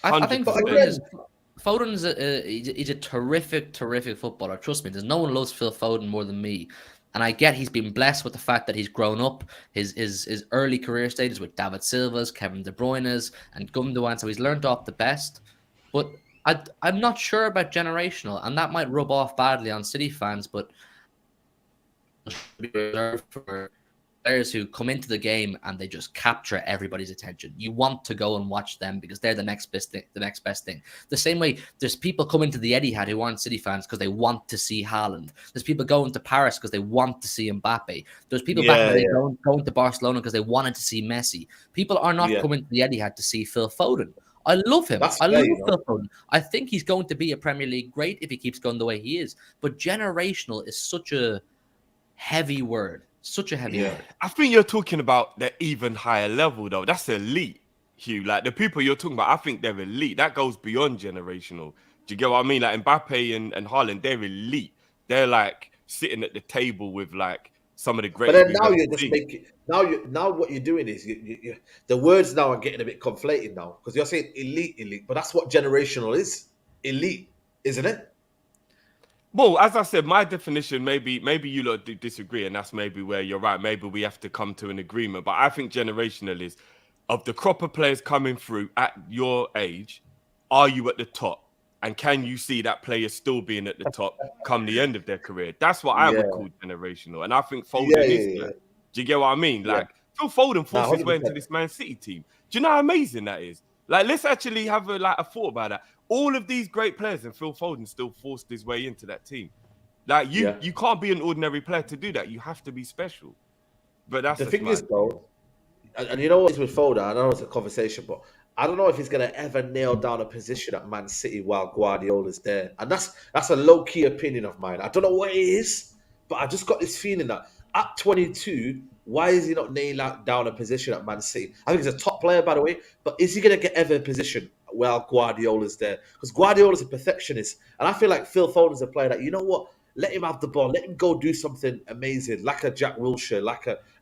I think 100%. Foden is he's a terrific footballer. Trust me, there's no one loves Phil Foden more than me. And I get he's been blessed with the fact that he's grown up his early career stages with David Silva's, Kevin De Bruyne's, and Gundogan, so he's learned off the best. But I'm not sure about generational, and that might rub off badly on City fans, but reserved for players who come into the game and they just capture everybody's attention. You want to go and watch them because they're the next best thing. The same way there's people coming to the Etihad who aren't City fans because they want to see Haaland. There's people going to Paris because they want to see Mbappe. There's people back in the day going to Barcelona because they wanted to see Messi. People are not coming to the Etihad to see Phil Foden. I love him. I love Phil Foden. I think he's going to be a Premier League great if he keeps going the way he is. But generational is such a heavy word. Such a heavy word. I think you're talking about the even higher level, though. That's elite, Hugh. Like, the people you're talking about, I think they're elite. That goes beyond generational. Do you get what I mean? Like, Mbappe and Haaland, they're elite. They're, like, sitting at the table with, like, some of the greatest. But then now you're just making... Now what you're doing is... you the words now are getting a bit conflated now. Because you're saying elite. But that's what generational is. Elite, isn't it? Well, as I said, my definition, maybe you lot do disagree, and that's maybe where you're right. Maybe we have to come to an agreement. But I think generational is, of the crop of players coming through at your age, are you at the top? And can you see that player still being at the top come the end of their career? That's what I would call generational. And I think Foden is that. Do you get what I mean? Like, Phil Foden forced his way into this Man City team. Do you know how amazing that is? Like, let's actually have a thought about that. All of these great players, and Phil Foden still forced his way into that team. Like, you can't be an ordinary player to do that. You have to be special. But that's the thing is, though, and you know what is with Foden, I know it's a conversation, but I don't know if he's going to ever nail down a position at Man City while Guardiola's there. And that's a low-key opinion of mine. I don't know what it is, but I just got this feeling that at 22, why is he not nailing down a position at Man City? I think he's a top player, by the way, but is he going to get ever a position while Guardiola's there? Because Guardiola's a perfectionist, and I feel like Phil Foden's a player that, you know what, let him have the ball, let him go do something amazing, like a Jack Wilshere,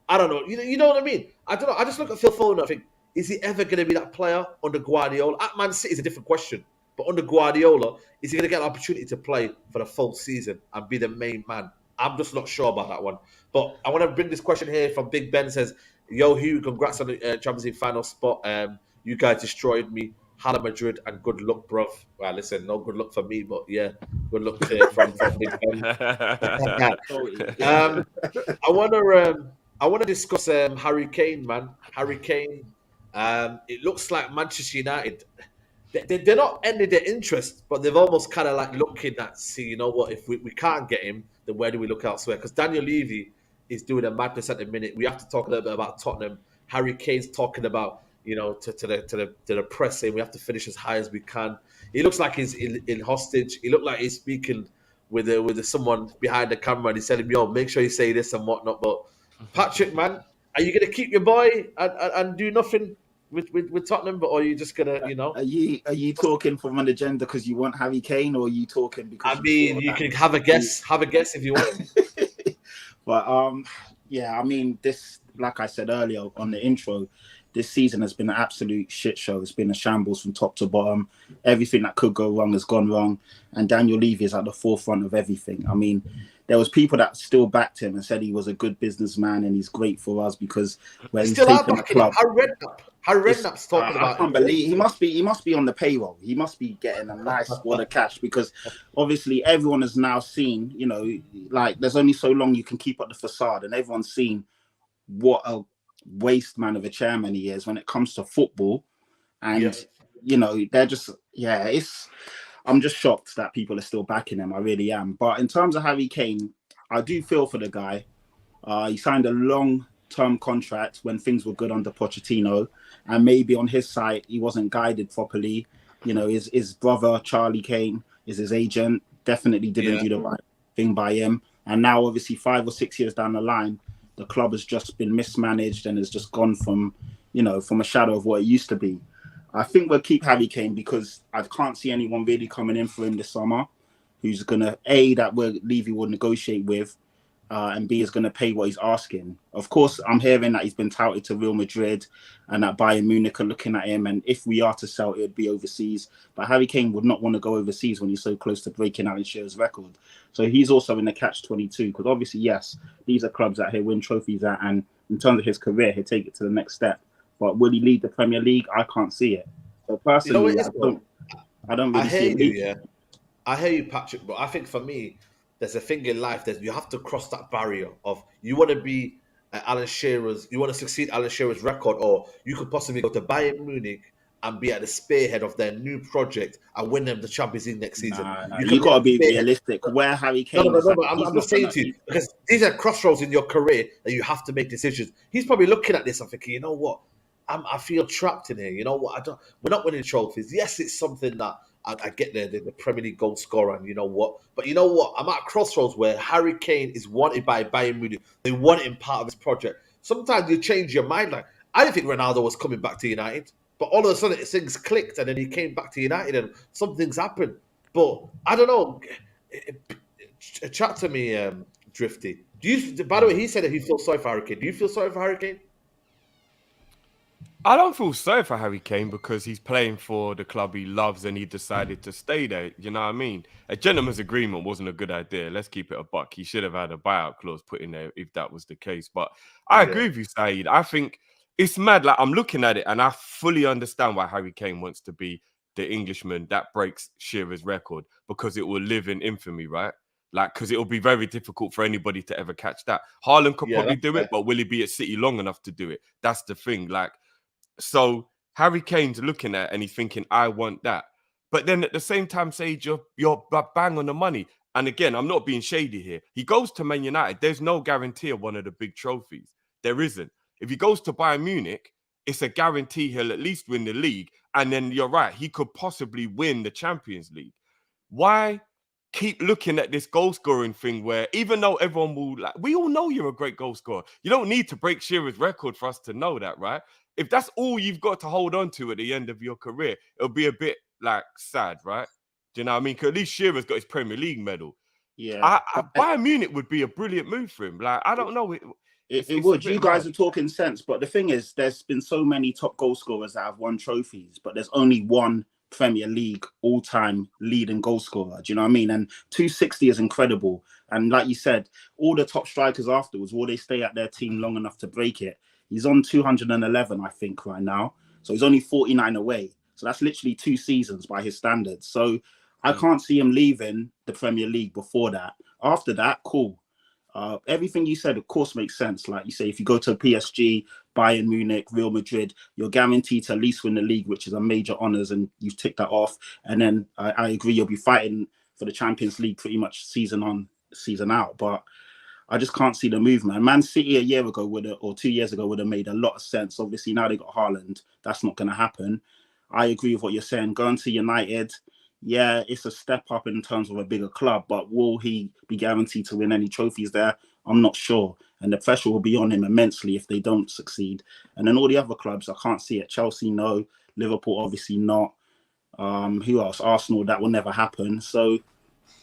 I don't know, you know what I mean? I don't know. I just look at Phil Foden and I think, is he ever going to be that player under Guardiola? At Man City is a different question, but under Guardiola, is he going to get an opportunity to play for the full season and be the main man? I'm just not sure about that one. But I want to bring this question here from Big Ben. Says, yo, Hugh, congrats on the Champions League final spot. You guys destroyed me. Hala Madrid and good luck, bruv. Well, listen, no good luck for me, but yeah, good luck from Big Ben. I want to discuss Harry Kane, man. Harry Kane. It looks like Manchester United. They're not ending their interest, but they've almost kind of like looking at, see, you know what, if we can't get him, then where do we look elsewhere? Because Daniel Levy is doing a madness at the minute. We have to talk a little bit about Tottenham. Harry Kane's talking about, you know, to the press, saying we have to finish as high as we can. He looks like he's in hostage. He looked like he's speaking with someone behind the camera, and he's telling him, yo, make sure you say this and whatnot. But Patrick, man, are you going to keep your boy and do nothing with Tottenham, or are you just gonna, you know? Are you talking from an agenda because you want Harry Kane, or are you talking because? I mean, you can have a guess. Have a guess if you want. But yeah, I mean, this, like I said earlier on the intro, this season has been an absolute shit show. It's been a shambles from top to bottom. Everything that could go wrong has gone wrong, and Daniel Levy is at the forefront of everything. I mean, there was people that still backed him and said he was a good businessman and he's great for us because when he's taken the club. Harry Redknapp's talking about. I can't believe he must be on the payroll. He must be getting a nice wad of cash because obviously everyone has now seen, you know, like there's only so long you can keep up the facade, and everyone's seen what a waste man of a chairman he is when it comes to football. And you know, they're just I'm just shocked that people are still backing him. I really am. But in terms of Harry Kane, I do feel for the guy. He signed a long term contract when things were good under Pochettino, and maybe on his side he wasn't guided properly. You know, his brother Charlie Kane is his agent. Definitely didn't do the right thing by him. And now, obviously, 5 or 6 years down the line, the club has just been mismanaged and has just gone from, you know, from a shadow of what it used to be. I think we'll keep Harry Kane because I can't see anyone really coming in for him this summer who's going to, A, that Levy will negotiate with, and B, is going to pay what he's asking. Of course, I'm hearing that he's been touted to Real Madrid and that Bayern Munich are looking at him. And if we are to sell, it would be overseas. But Harry Kane would not want to go overseas when he's so close to breaking Alan Shearer's record. So he's also in the catch-22 because obviously, yes, these are clubs that he'll win trophies at. And in terms of his career, he'll take it to the next step. But will he lead the Premier League? I can't see it. So personally, I don't really see it. I hear you, Patrick, but I think for me, there's a thing in life that you have to cross that barrier of you want to be Alan Shearer's, you want to succeed Alan Shearer's record, or you could possibly go to Bayern Munich and be at the spearhead of their new project and win them the Champions League next season. You got to be realistic. Where Harry Kane I'm just saying to you, because these are crossroads in your career that you have to make decisions. He's probably looking at this and thinking, you know what? I feel trapped in here. You know what? We're not winning trophies. Yes, it's something that I get the Premier League goal scorer, and you know what? But you know what? I'm at a crossroads where Harry Kane is wanted by Bayern Munich. They want him part of this project. Sometimes you change your mind. Like, I didn't think Ronaldo was coming back to United, but all of a sudden things clicked, and then he came back to United, and some things happened. But I don't know. Chat to me, Drifty. By the way, he said that he feels sorry for Harry Kane. Do you feel sorry for Harry Kane? I don't feel sorry for Harry Kane because he's playing for the club he loves and he decided to stay there. You know what I mean? A gentleman's agreement wasn't a good idea. Let's keep it a buck. He should have had a buyout clause put in there if that was the case. But I agree with you, Saeed. I think it's mad. Like, I'm looking at it and I fully understand why Harry Kane wants to be the Englishman that breaks Shearer's record, because it will live in infamy, right? Like, because it will be very difficult for anybody to ever catch that. Haaland could probably do it, but will he be at City long enough to do it? That's the thing. Like, so Harry Kane's looking at it and he's thinking, I want that. But then at the same time, Sage, you're bang on the money. And again, I'm not being shady here. He goes to Man United. There's no guarantee of one of the big trophies. There isn't. If he goes to Bayern Munich, it's a guarantee he'll at least win the league. And then you're right, he could possibly win the Champions League. Why keep looking at this goal scoring thing where even though everyone will, like, we all know you're a great goal scorer. You don't need to break Shearer's record for us to know that, right? If that's all you've got to hold on to at the end of your career, it'll be a bit like sad, right? Do you know what I mean? Because at least Shearer's got his Premier League medal. Yeah. Bayern Munich would be a brilliant move for him. Like, I don't know. It would. You guys are talking sense. But the thing is, there's been so many top goal scorers that have won trophies, but there's only one Premier League all-time leading goal scorer. Do you know what I mean? And 260 is incredible. And like you said, all the top strikers afterwards, will they stay at their team long enough to break it? He's on 211, I think, right now. So he's only 49 away. So that's literally 2 seasons by his standards. So I can't see him leaving the Premier League before that. After that, cool. Everything you said, of course, makes sense. Like you say, if you go to PSG, Bayern Munich, Real Madrid, you're guaranteed to at least win the league, which is a major honours, and you've ticked that off. And then I agree, you'll be fighting for the Champions League pretty much season on, season out. But I just can't see the movement. Man City a year ago or 2 years ago would have made a lot of sense. Obviously, now they got Haaland. That's not going to happen. I agree with what you're saying. Going to United, yeah, it's a step up in terms of a bigger club, but will he be guaranteed to win any trophies there? I'm not sure. And the pressure will be on him immensely if they don't succeed. And then all the other clubs, I can't see it. Chelsea, no. Liverpool, obviously not. Who else? Arsenal, that will never happen. So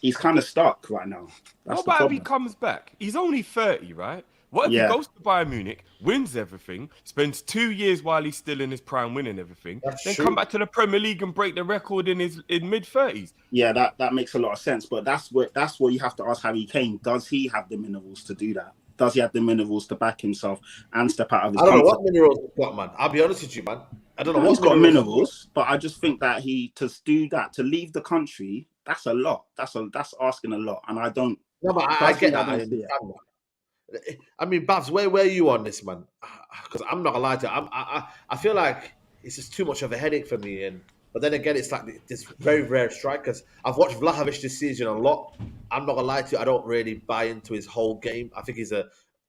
he's kind of stuck right now. What about if he comes back? He's only 30, right? What if he goes to Bayern Munich, wins everything, spends 2 years while he's still in his prime winning everything, then come back to the Premier League and break the record in mid-30s? Yeah, that makes a lot of sense. But that's what you have to ask Harry Kane. Does he have the minerals to do that? Does he have the minerals to back himself and step out of his I don't know what minerals he's got, man. I'll be honest with you, man. I don't know what he's got minerals, but I just think that to leave the country, that's a lot. That's asking a lot. And I don't... No, but I get that. I understand that. I mean, Babs, where are you on this, man? Because I'm not gonna lie to you. I feel like it's just too much of a headache for me. But then again, it's like this very rare strikers. I've watched Vlahovic this season a lot. I'm not gonna lie to you. I don't really buy into his whole game. I think he's a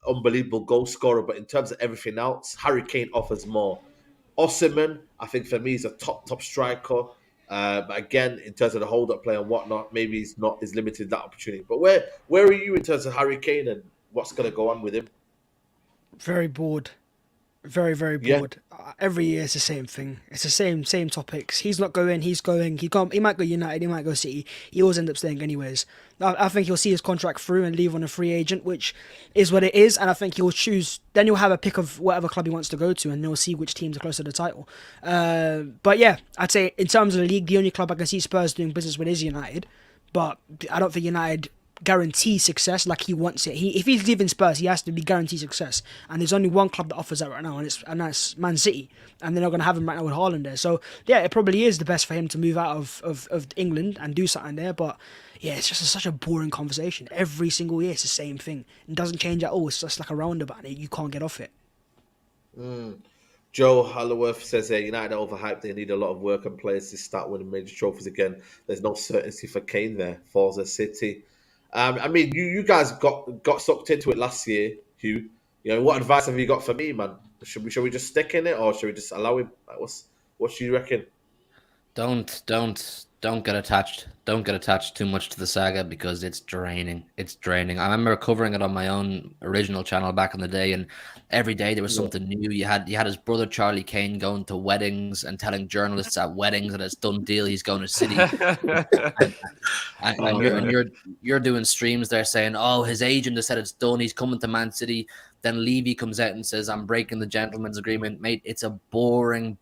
unbelievable goal scorer, but in terms of everything else, Harry Kane offers more. Osimhen, I think for me, is a top striker. But again, in terms of the hold-up play and whatnot, maybe he's not as limited that opportunity. But where are you in terms of Harry Kane and what's going to go on with him? Very bored. Very, very Yeah. bored. Every year it's the same thing. It's the same topics. He's not going. He's going. He might go United. He might go City. He always ends up staying anyways. I think he'll see his contract through and leave on a free agent, which is what it is. And I think he'll choose. Then he'll have a pick of whatever club he wants to go to, and he'll see which teams are close to the title. But yeah, I'd say in terms of the league, the only club I can see Spurs doing business with is United. But I don't think United guarantee success like he wants it. If he's leaving Spurs, he has to be guaranteed success. And there's only one club that offers that right now, and that's Man City. And they're not going to have him right now with Haaland there. So yeah, it probably is the best for him to move out of England and do something there. But yeah, it's just such a boring conversation. Every single year, it's the same thing. It doesn't change at all. It's just like a roundabout. You can't get off it. Joe Halliworth says United are overhyped. They need a lot of work and players to start winning major trophies again. There's no certainty for Kane there. Forza City. I mean, you guys got sucked into it last year, Hugh. You know, what advice have you got for me, man? Should we just stick in it, or should we just allow him? Like, what do you reckon? Don't get attached. Don't get attached too much to the saga because it's draining. It's draining. I remember covering it on my own original channel back in the day, and every day there was something new. You had his brother Charlie Kane going to weddings and telling journalists at weddings that it's done deal. He's going to City, and you're doing streams there saying, "Oh, his agent has said it's done. He's coming to Man City." Then Levy comes out and says, "I'm breaking the gentleman's agreement, mate." It's a boring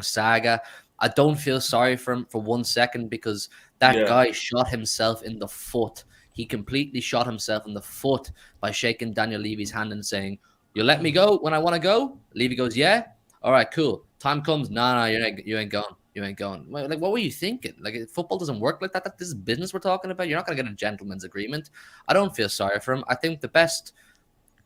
saga. I don't feel sorry for him for 1 second because that guy shot himself in the foot. He completely shot himself in the foot by shaking Daniel Levy's hand and saying, "You let me go when I want to go?" Levy goes, "Yeah. All right, cool. Time comes. No, you ain't going. You ain't going." Like, what were you thinking? Like, football doesn't work like that. This is business we're talking about. You're not going to get a gentleman's agreement. I don't feel sorry for him. I think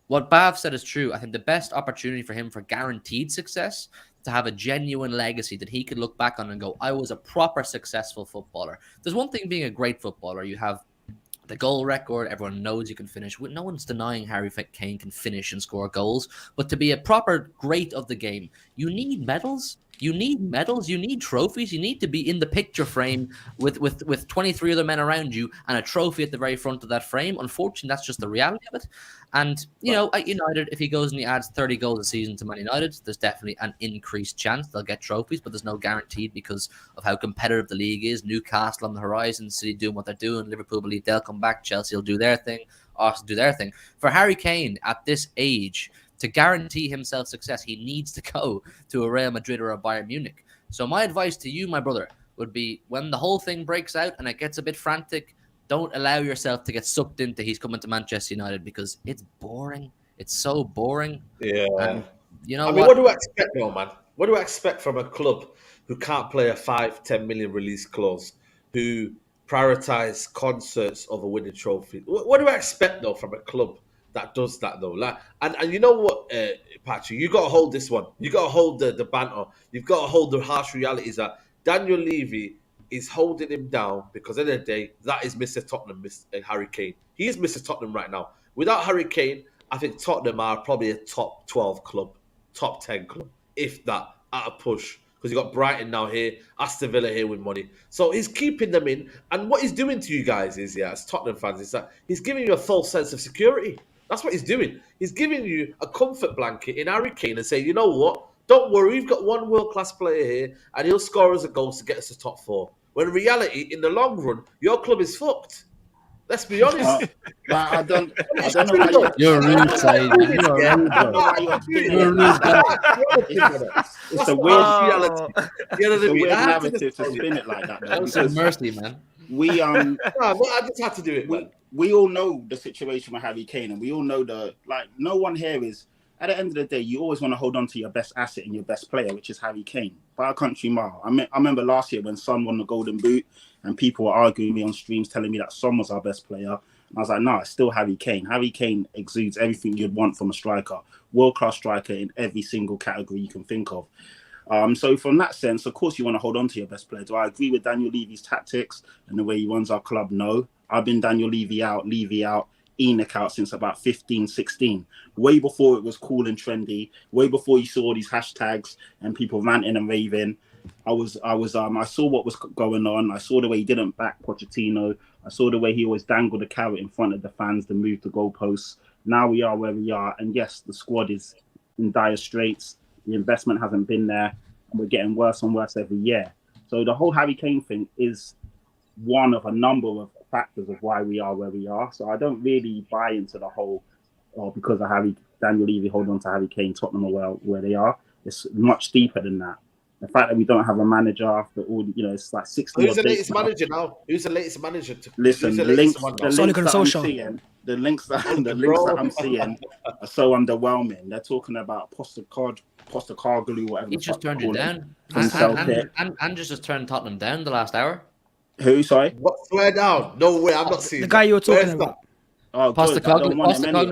what Bav said is true. I think the best opportunity for him for guaranteed success, to have a genuine legacy that he could look back on and go, "I was a proper successful footballer." There's one thing being a great footballer. You have the goal record. Everyone knows you can finish. No one's denying Harry Kane can finish and score goals. But to be a proper great of the game, you need medals. You need medals. You need trophies. You need to be in the picture frame with 23 other men around you and a trophy at the very front of that frame. Unfortunately, that's just the reality of it. And, you know, at United, if he goes and he adds 30 goals a season to Man United, there's definitely an increased chance they'll get trophies, but there's no guarantee because of how competitive the league is. Newcastle on the horizon, City doing what they're doing, Liverpool believe they'll come back, Chelsea will do their thing, Arsenal do their thing. For Harry Kane, at this age, to guarantee himself success, he needs to go to a Real Madrid or a Bayern Munich. So my advice to you, my brother, would be when the whole thing breaks out and it gets a bit frantic, don't allow yourself to get sucked into he's coming to Manchester United because it's boring. It's so boring. Yeah. And you know what do I expect though, man? What do I expect from a club who can't play a 5-10 million release clause, who prioritize concerts over winning trophies? What do I expect though from a club that does that though? Like, and you know what, Patrick, you got to hold this one. You got to hold the banter. You've got to hold the harsh realities that Daniel Levy is holding him down because at the end of the day, that is Mr. Tottenham, Mr. Harry Kane. He is Mr. Tottenham right now. Without Harry Kane, I think Tottenham are probably a top 12 club, top 10 club, if that, at a push. Because you've got Brighton now here, Aston Villa here with money. So he's keeping them in. And what he's doing to you guys is, as Tottenham fans, is that he's giving you a false sense of security. That's what he's doing. He's giving you a comfort blanket in Harry Kane and saying, you know what? Don't worry, we've got one world-class player here and he'll score us a goal to get us to top 4. When in reality, in the long run, your club is fucked. Let's be honest. I don't know. You're rude, Saeed. You're rude. It's a weird reality. You know what I mean? narrative to spin it like that. That's mercy, man. We I just had to do it, man. We all know the situation with Harry Kane, and we all know no one here is. At the end of the day, you always want to hold on to your best asset and your best player, which is Harry Kane, by a country mile. I remember last year when Son won the Golden Boot and people were arguing me on streams telling me that Son was our best player. And I was like, no, it's still Harry Kane. Harry Kane exudes everything you'd want from a striker, world-class striker in every single category you can think of. So from that sense, of course, you want to hold on to your best player. Do I agree with Daniel Levy's tactics and the way he runs our club? No. I've been Daniel Levy out. ENIC out since about 15, 16, way before it was cool and trendy, way before you saw all these hashtags and people ranting and raving. I saw what was going on. I saw the way he didn't back Pochettino. I saw the way he always dangled the carrot in front of the fans to move the goalposts. Now we are where we are, and yes, the squad is in dire straits. The investment hasn't been there, and we're getting worse and worse every year. So the whole Harry Kane thing is one of a number of factors of why we are where we are. So I don't really buy into the whole, because of Daniel Levy hold on to Harry Kane, Tottenham are where they are. It's much deeper than that. The fact that we don't have a manager after all, it's like 60. Who's the latest manager now? Who's the latest manager? Listen, the links that I'm seeing are so underwhelming. They're talking about Postecoglou, whatever. He just turned it down. And just turned Tottenham down the last hour. Who? Sorry. What? Swear down. No way. I'm not seeing the guy you were talking about. Oh, Postecoglou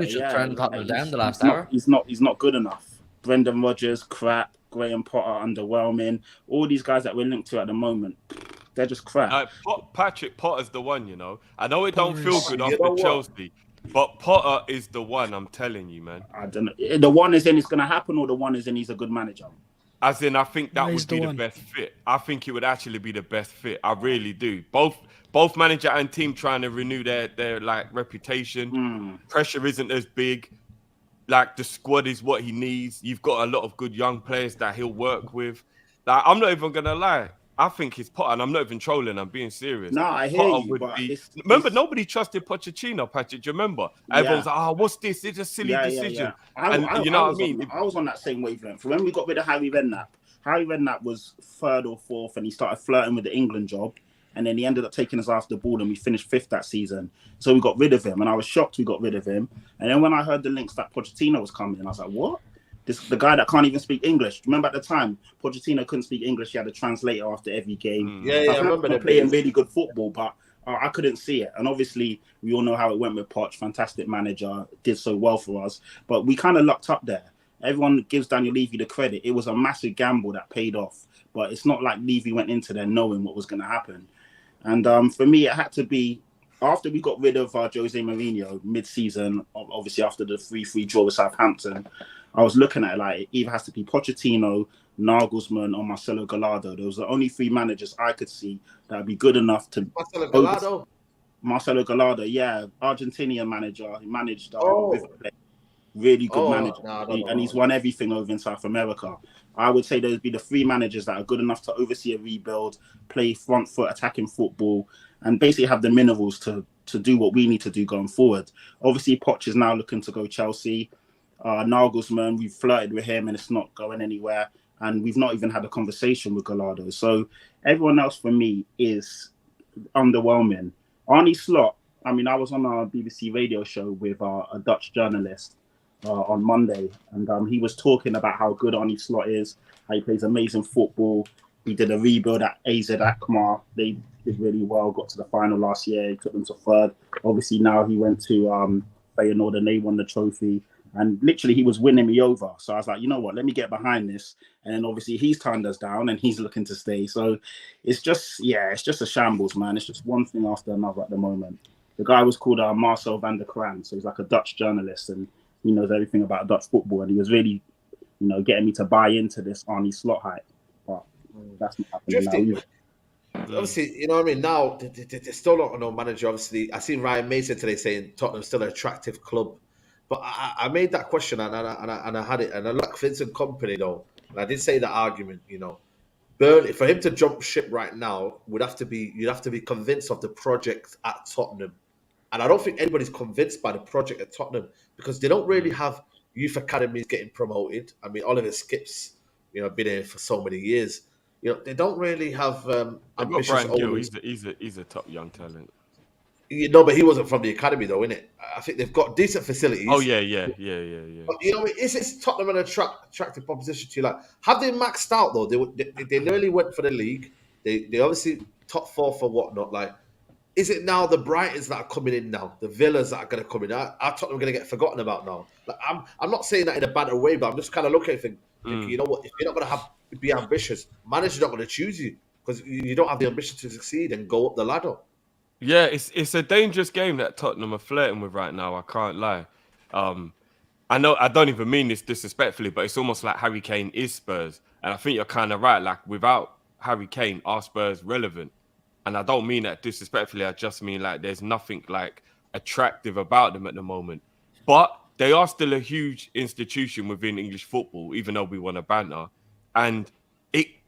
just turned Tottenham down the last hour. He's not good enough. Brendan Rodgers, crap. Graham Potter, underwhelming. All these guys that we're linked to at the moment, they're just crap. Patrick Potter's the one, you know. I know it don't feel good after Chelsea, but Potter is the one, I'm telling you, man. I don't know. The one is in it's going to happen, or the one is in he's a good manager? As in, I think that would be the best fit. I think it would actually be the best fit. I really do. Both manager and team trying to renew their like reputation. Pressure isn't as big. Like, the squad is what he needs. You've got a lot of good young players that he'll work with. Like, I'm not even gonna lie. I think it's Potter, and I'm not even trolling. I'm being serious. No, I hear Potter you. But remember, nobody trusted Pochettino, Patrick. Do you remember? Everyone's like, what's this? It's a silly decision. And you know what I mean? I was on that same wavelength. When we got rid of Harry Redknapp was third or fourth, and he started flirting with the England job. And then he ended up taking us off the ball, and we finished fifth that season. So we got rid of him, and I was shocked we got rid of him. And then when I heard the links that Pochettino was coming, I was like, what? The guy that can't even speak English. Remember at the time, Pochettino couldn't speak English. He had a translator after every game. I remember them playing really good football, but I couldn't see it. And obviously, we all know how it went with Poch. Fantastic manager, did so well for us. But we kind of lucked up there. Everyone gives Daniel Levy the credit. It was a massive gamble that paid off. But it's not like Levy went into there knowing what was going to happen. And for me, it had to be after we got rid of Jose Mourinho mid-season, obviously after the 3-3 draw with Southampton. I was looking at it like it either has to be Pochettino, Nagelsmann, or Marcelo Gallardo. Those are the only three managers I could see that would be good enough to. Marcelo Gallardo, yeah, Argentinian manager. He managed River Plate. Really good manager. And he's won everything over in South America. I would say there'd be the three managers that are good enough to oversee a rebuild, play front foot attacking football, and basically have the minerals to do what we need to do going forward. Obviously, Poch is now looking to go Chelsea. Nagelsmann, we've flirted with him and it's not going anywhere. And we've not even had a conversation with Gallardo. So everyone else for me is underwhelming. Arne Slot, I mean, I was on a BBC radio show with a Dutch journalist on Monday, and he was talking about how good Arne Slot is, how he plays amazing football. He did a rebuild at AZ Alkmaar. They did really well, got to the final last year. He took them to third. Obviously, now he went to Feyenoord and they won the trophy. And literally, he was winning me over. So I was like, you know what, let me get behind this. And then obviously, he's turned us down and he's looking to stay. So it's just a shambles, man. It's just one thing after another at the moment. The guy was called Marcel van der Kraan. So he's like a Dutch journalist and he knows everything about Dutch football. And he was really, getting me to buy into this Arne Slot hype. But that's not happening now. Obviously, you know what I mean? Now, they're still not no manager. Obviously, I seen Ryan Mason today saying Tottenham's still an attractive club. But I made that question and I had it. And I like Vincent Kompany, though. And I did say that argument, Burnley, for him to jump ship right now, you'd have to be convinced of the project at Tottenham. And I don't think anybody's convinced by the project at Tottenham because they don't really have youth academies getting promoted. I mean, Oliver Skipp's, been here for so many years. They don't really have ambitious owners. He's a top young talent. But he wasn't from the academy, though, innit? I think they've got decent facilities. Oh, yeah. But, is Tottenham an attractive proposition to you? Like, have they maxed out, though? They nearly went for the league. They obviously top four for whatnot. Like, is it now the Brightons that are coming in now? The Villas that are going to come in? Are Tottenham going to get forgotten about now? Like, I'm not saying that in a bad way, but I'm just kind of looking at it thinking, you know what? If you're not going to be ambitious, manager's not going to choose you because you don't have the ambition to succeed and go up the ladder. Yeah, it's a dangerous game that Tottenham are flirting with right now. I can't lie. Um, I know I don't even mean this disrespectfully, but it's almost like Harry Kane is Spurs, and I think you're kind of right. Like without Harry Kane, are Spurs relevant? And I don't mean that disrespectfully. I just mean like there's nothing like attractive about them at the moment. But they are still a huge institution within English football, even though we want to banter. And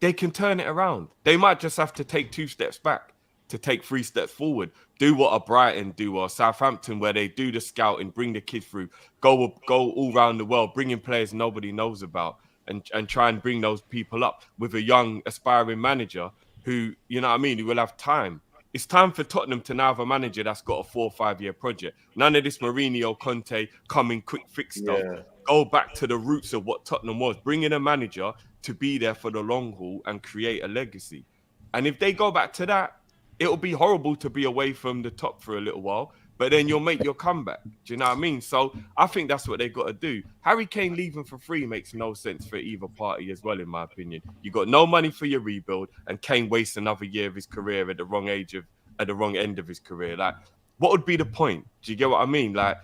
they can turn it around. They might just have to take 2 steps back to take 3 steps forward. Do what a Brighton do or Southampton, where they do the scouting, bring the kids through, go all around the world, bring in players nobody knows about, and try and bring those people up with a young aspiring manager who, you know what I mean, who will have time. It's time for Tottenham to now have a manager that's got a 4 or 5 year project. None of this Mourinho, Conte, coming quick fix stuff. Yeah. Go back to the roots of what Tottenham was. Bring in a manager to be there for the long haul and create a legacy. And if they go back to that, it'll be horrible to be away from the top for a little while, but then you'll make your comeback. Do you know what I mean? So I think that's what they got to do. Harry Kane leaving for free makes no sense for either party as well, in my opinion. You got no money for your rebuild, and Kane wastes another year of his career at the wrong end of his career. Like, what would be the point? Do you get what I mean? Like,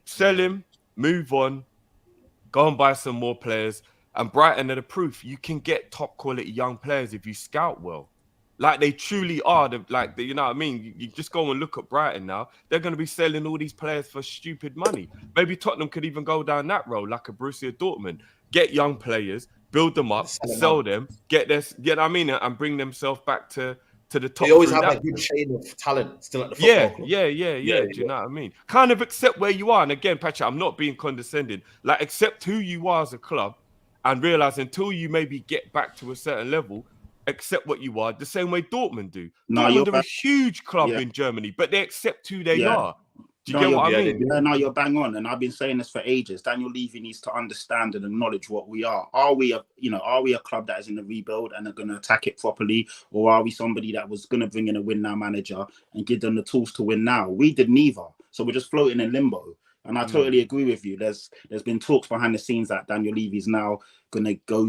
sell him, move on, go and buy some more players. And Brighton are the proof. You can get top quality young players if you scout well. Like they truly are, you know what I mean? You just go and look at Brighton now. They're going to be selling all these players for stupid money. Maybe Tottenham could even go down that road, like a Borussia Dortmund. Get young players, build them up, sell them, get this, you know what I mean, and bring themselves back to the top. They always have a good chain of talent still at the football club. Yeah. Do you know what I mean? Kind of accept where you are. And again, Patrick, I'm not being condescending. Like, accept who you are as a club and realize until you maybe get back to a certain level, accept what you are, the same way Dortmund do. No, Dortmund are a huge club in Germany, but they accept who they are. Do you get what I mean? Yeah, no, you're bang on, and I've been saying this for ages. Daniel Levy needs to understand and acknowledge what we are. Are we a club that is in the rebuild and are going to attack it properly, or are we somebody that was going to bring in a win now manager and give them the tools to win now? We did neither, so we're just floating in limbo. And I totally agree with you. There's been talks behind the scenes that Daniel Levy is now going to go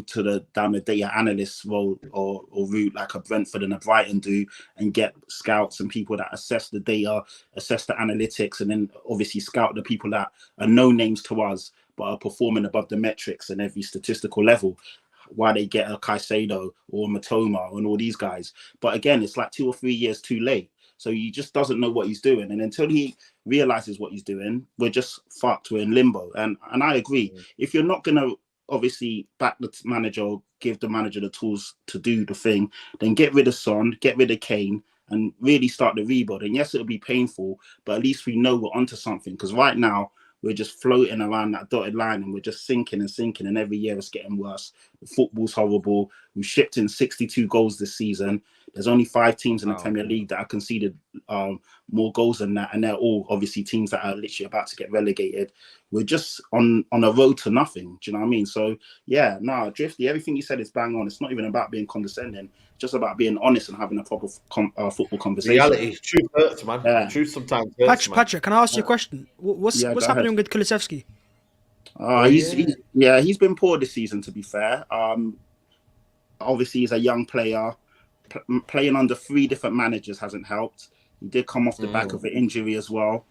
down the data analyst role or route like a Brentford and a Brighton do, and get scouts and people that assess the data, assess the analytics, and then obviously scout the people that are no names to us but are performing above the metrics and every statistical level. Why they get a Caicedo or Matoma and all these guys. But again, it's like 2 or 3 years too late. So he just doesn't know what he's doing. And until he realizes what he's doing, we're just fucked. We're in limbo. And I agree. If you're not going to obviously back the manager or give the manager the tools to do the thing, then get rid of Son, get rid of Kane, and really start the rebuild. And yes, it'll be painful, but at least we know we're onto something. Because right now, we're just floating around that dotted line and we're just sinking. And every year it's getting worse. The football's horrible. We've shipped in 62 goals this season. There's only 5 teams in the Premier League that are conceded more goals than that. And they're all obviously teams that are literally about to get relegated. We're just on a road to nothing. Do you know what I mean? So, yeah, no, Drifty, everything you said is bang on. It's not even about being condescending. It's just about being honest and having a proper football conversation. Reality, truth hurts, man. Yeah. Truth sometimes hurts, Patrick, can I ask you a question? What's happening with Kulusevski? He's been poor this season, to be fair. Obviously, he's a young player. Playing under 3 different managers hasn't helped. He did come off the back of an injury as well.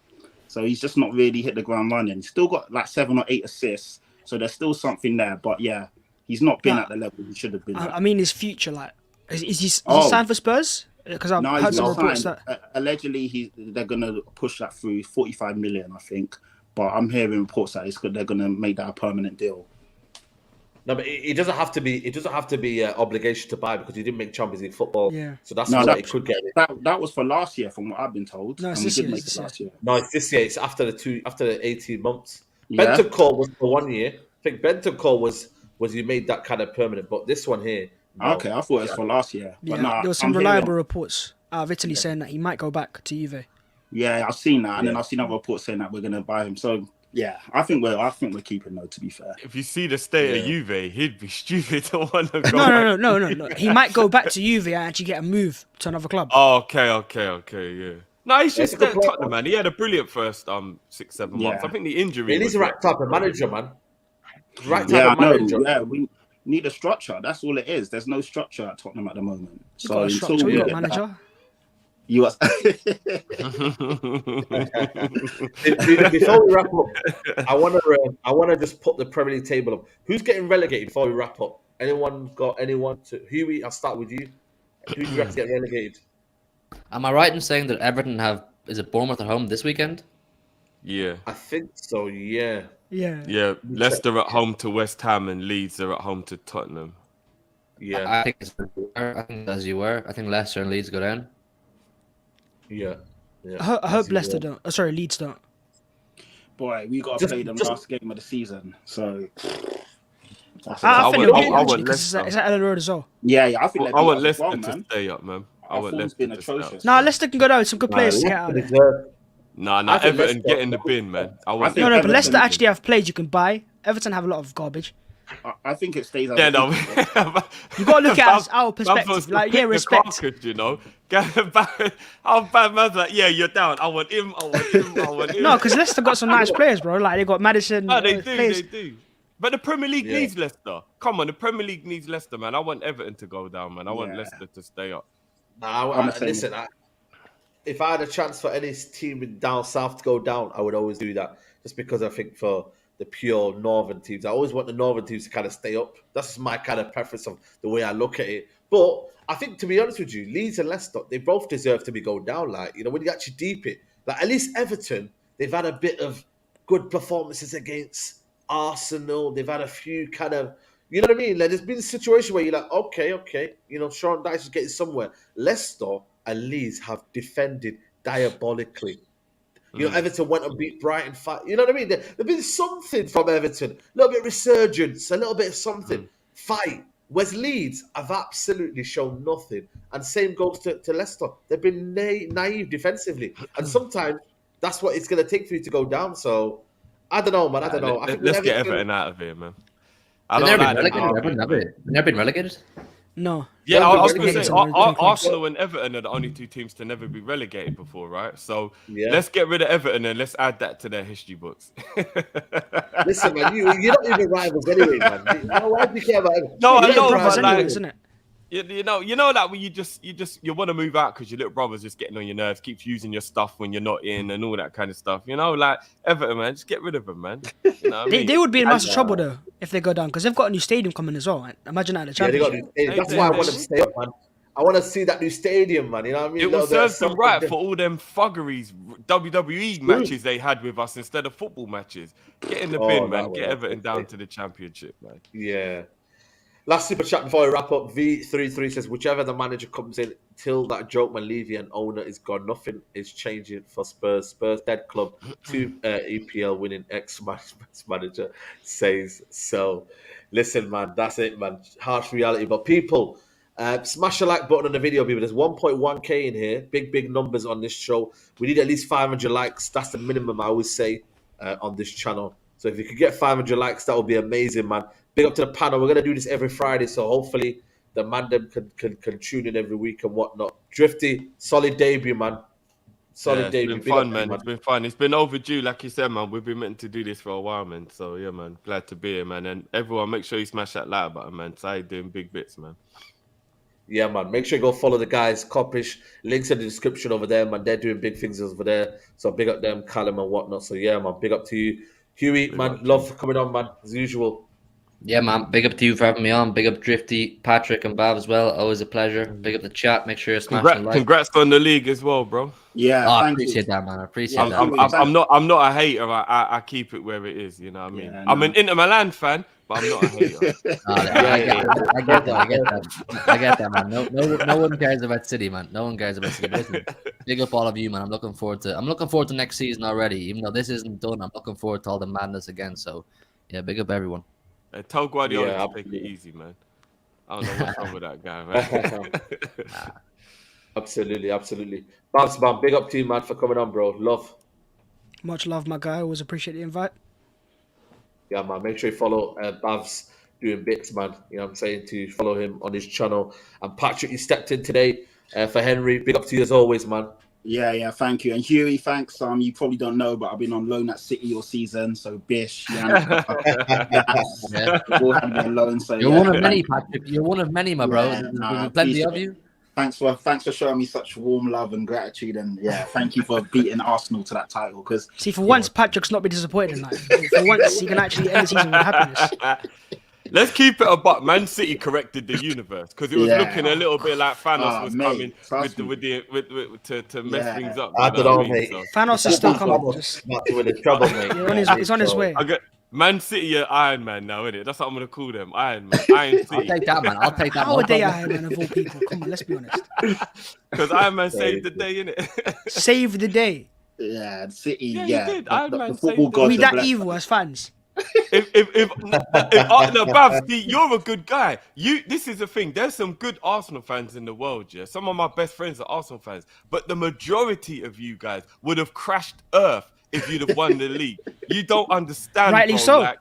So he's just not really hit the ground running. He's still got like 7 or 8 assists. So there's still something there. But yeah, he's not been at the level he should have been at. I mean, his future, like, is he signed for Spurs? Because I've heard some reports that... Allegedly, they're going to push that through 45 million, I think. But I'm hearing reports that they're going to make that a permanent deal. No, but it doesn't have to be. It doesn't have to be an obligation to buy because he didn't make Champions League football. Yeah. So that's what he could get. That was for last year, from what I've been told. No, it's this year. Last year. No, it's this year. It's after the 18 months. Yeah. Bentancur was for 1 year. I think Bentancur was you made that kind of permanent, but this one here. No. Okay, I thought it was for last year. But there was some reliable reports out of Italy saying that he might go back to Juve. Yeah, I've seen that, and then I've seen other reports saying that we're going to buy him. So. Yeah, I think we're keeping though. To be fair, if you see the state of Juve, he'd be stupid to want to go. No. He might go back to Juve and actually get a move to another club. Oh, okay, yeah. No, he's just Tottenham, man. He had a brilliant first 6-7 months. I think the injury. He needs the right type of manager, man. Yeah, we need a structure. That's all it is. There's no structure at Tottenham at the moment. We got a manager. You was Before we wrap up, I want to just put the Premier League table up. Who's getting relegated before we wrap up? Anyone got anyone to Huey? I'll start with you. Who do you reckon get relegated? Am I right in saying that Everton is it Bournemouth at home this weekend? Yeah. I think so. Yeah. Yeah. Yeah. Leicester at home to West Ham and Leeds are at home to Tottenham. Yeah. I think as you were. I think Leicester and Leeds go down. Yeah. I hope Leicester don't. Oh, sorry, Leeds don't. boy. We got to play them last game of the season, so. That's I think want- they'll I win, want actually, 'cause Leicester. it's at Ellen Road as well. yeah, I think I want they'll beat us as Leicester well, to man. stay up, man. I Our want form's Leicester been to stay up. atrocious. Nah, Leicester can go down with some good players to get out of there. Nah, I think Everton Leicester- get in the bin, man. I want think No, but Everton- Leicester actually have players you can buy. Everton have a lot of garbage. I think it stays out. Yeah, of no. the You got to look at it as our Bam perspective. was Like, yeah, the respect. carcass, you know. How bad man's like, yeah, you're down. I want him. I want him. I want him. No, because Leicester got some nice players, bro. Like, they got Madison. No, they do. players. They do. But the Premier League needs Leicester. Come on, the Premier League needs Leicester, man. I want Everton to go down, man. I want Yeah. Leicester to stay up. Listen, if I had a chance for any team down south to go down, I would always do that. Just because I think for the pure northern teams, I always want the northern teams to kind of stay up. That's my kind of preference of the way I look at it. But I think, to be honest with you, Leeds and Leicester, they both deserve to be going down. Like, you know, when you actually deep it, like at least Everton, they've had a bit of good performances against Arsenal. They've had a few kind of, you know what I mean? Like, there's been a situation where you're like, okay, you know, Sean Dyche is getting somewhere. Leicester and Leeds have defended diabolically. You know, Everton went and beat Brighton. You know what I mean? There's been something from Everton. A little bit of resurgence, a little bit of something. Fight. Whereas Leeds have absolutely shown nothing. And same goes to Leicester. They've been naive defensively. And sometimes that's what it's going to take for you to go down. So, I don't know, man. I don't know. I think Let's get Everton out of here, man. I They've don't never like been that. relegated. They've never been relegated. No. Yeah, I was going to Relegated say, to the Champions Arsenal and Everton are the only two teams to never be relegated before, right? So let's get rid of Everton and let's add that to their history books. Listen, man, you're not even rivals anyway, man. Why do you care about Everton? No, I You're know, not but rivals like- anyway. isn't it? You know that when you want to move out because your little brother's just getting on your nerves, keeps using your stuff when you're not in and all that kind of stuff. You know, like Everton, man, just get rid of them, man. You know what I mean? They would be in massive trouble, though, if they go down, because they've got a new stadium coming as well. Imagine that in the Yeah, they got Championship. new stadium. That's why I want them to stay up, man. I want to see that new stadium, man. You know what I mean? It will Little bit of serve them something right different. for all them thuggeries, WWE matches they had with us instead of football matches. Get in the Oh, bin, that man. way, Get Everton down okay. to the Championship, man. Yeah. Last super chat before we wrap up. V33 says, whichever the manager comes in, till that joke man Levy and owner is gone, nothing is changing for Spurs. Spurs dead club. 2 EPL winning ex-manager says so. Listen, man, that's it, man. Harsh reality. But people, smash the like button on the video, people. There's 1.1k in here. Big numbers on this show. We need at least 500 likes. That's the minimum I always say on this channel. So if you could get 500 likes, that would be amazing, man. Big up to the panel. We're going to do this every Friday, so hopefully the mandem can tune in every week and whatnot. Drifty, solid debut, man. Solid debut. It's Big been up fun, to you, man. It's been fun. It's been overdue, like you said, man. We've been meant to do this for a while, man. So, yeah, man. Glad to be here, man. And everyone, make sure you smash that like button, man. Saeed doing big bits, man. Yeah, man. Make sure you go follow the guys. Copish. Links in the description over there, man. They're doing big things over there. So big up them, Callum and whatnot. So, yeah, man. Big up to you. Huey, man. Love for coming on, man. As usual. Yeah, man. Big up to you for having me on. Big up Drifty, Patrick, and Bav as well. Always a pleasure. Big up the chat. Make sure you're smashing like. Congrats on the league as well, bro. Yeah, I thank you. appreciate that, man. I appreciate that. I'm not a hater. I keep it where it is. You know what I mean? Yeah, I'm no. an Inter Milan fan, but I'm not a hater. I get that, man. No one cares about City, man. No one cares about City. Listen, big up all of you, man. I'm looking forward to next season already. Even though this isn't done, I'm looking forward to all the madness again. So, yeah, big up everyone. Tell Guardiola Yeah, to take it easy, man. I don't know what's wrong with that guy, man. Absolutely. Babs, man. Big up to you, man, for coming on, bro. Love. Much love, my guy. Always appreciate the invite. Yeah, man. Make sure you follow Bavs doing bits, man. You know what I'm saying? To follow him on his channel. And Patrick, you stepped in today for Henry. Big up to you as always, man. Yeah, thank you. And Huey, thanks. You probably don't know, but I've been on loan at City all season. So Bish, Yeah. all have been on loan. So You're one of many, Patrick. You're one of many, my bro. Yeah, nah, There's plenty appreciate of you. Thanks for showing me such warm love and gratitude, and yeah, thank you for beating Arsenal to that title. Because See, for once, Patrick's not been disappointed in life. For once, he can actually end the season with happiness. Let's keep it a buck. Man City corrected the universe because it was looking a little bit like Thanos was mate, coming to mess things up. I don't know, mate. So, Thanos is still coming. Thanos about to win in trouble, mate. He's on his way. I get Man City are Iron Man now, innit? That's what I'm gonna call them. Iron Man. Iron I'll City. take that, man. I'll take that. How no are they problem. Iron Man of all people? Come on, let's be honest. Because Iron Man saved the day, innit? Save the day. yeah, City, Yeah, yeah, he did. the Iron Man football saved gods Are we are that blessed. evil as fans? if no, Bav, see, you're a good guy. This is the thing. There's some good Arsenal fans in the world, yeah. Some of my best friends are Arsenal fans, but the majority of you guys would have crashed Earth if you'd have won the league. You don't understand, Rightly bro, so. Like,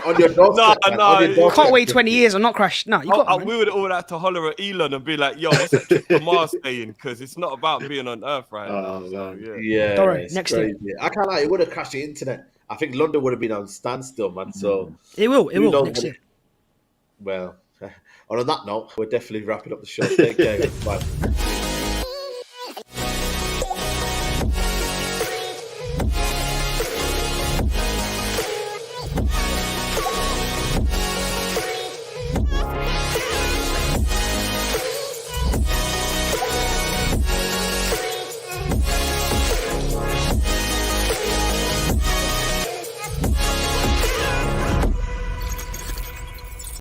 On your doorstep, man. No, On your you doorstep. Can't wait 20 years and not crash. No, you got it, man. we would all have to holler at Elon and be like, "Yo, let's keep the Mars staying because it's not about being on Earth right now." So, yeah. Yeah, Don't worry, it's next crazy. I can't lie, it would have crashed the internet. I think London would have been on standstill, man. So It will who knows next what year. Well, on that note, we're definitely wrapping up the show. Take care, guys. Bye.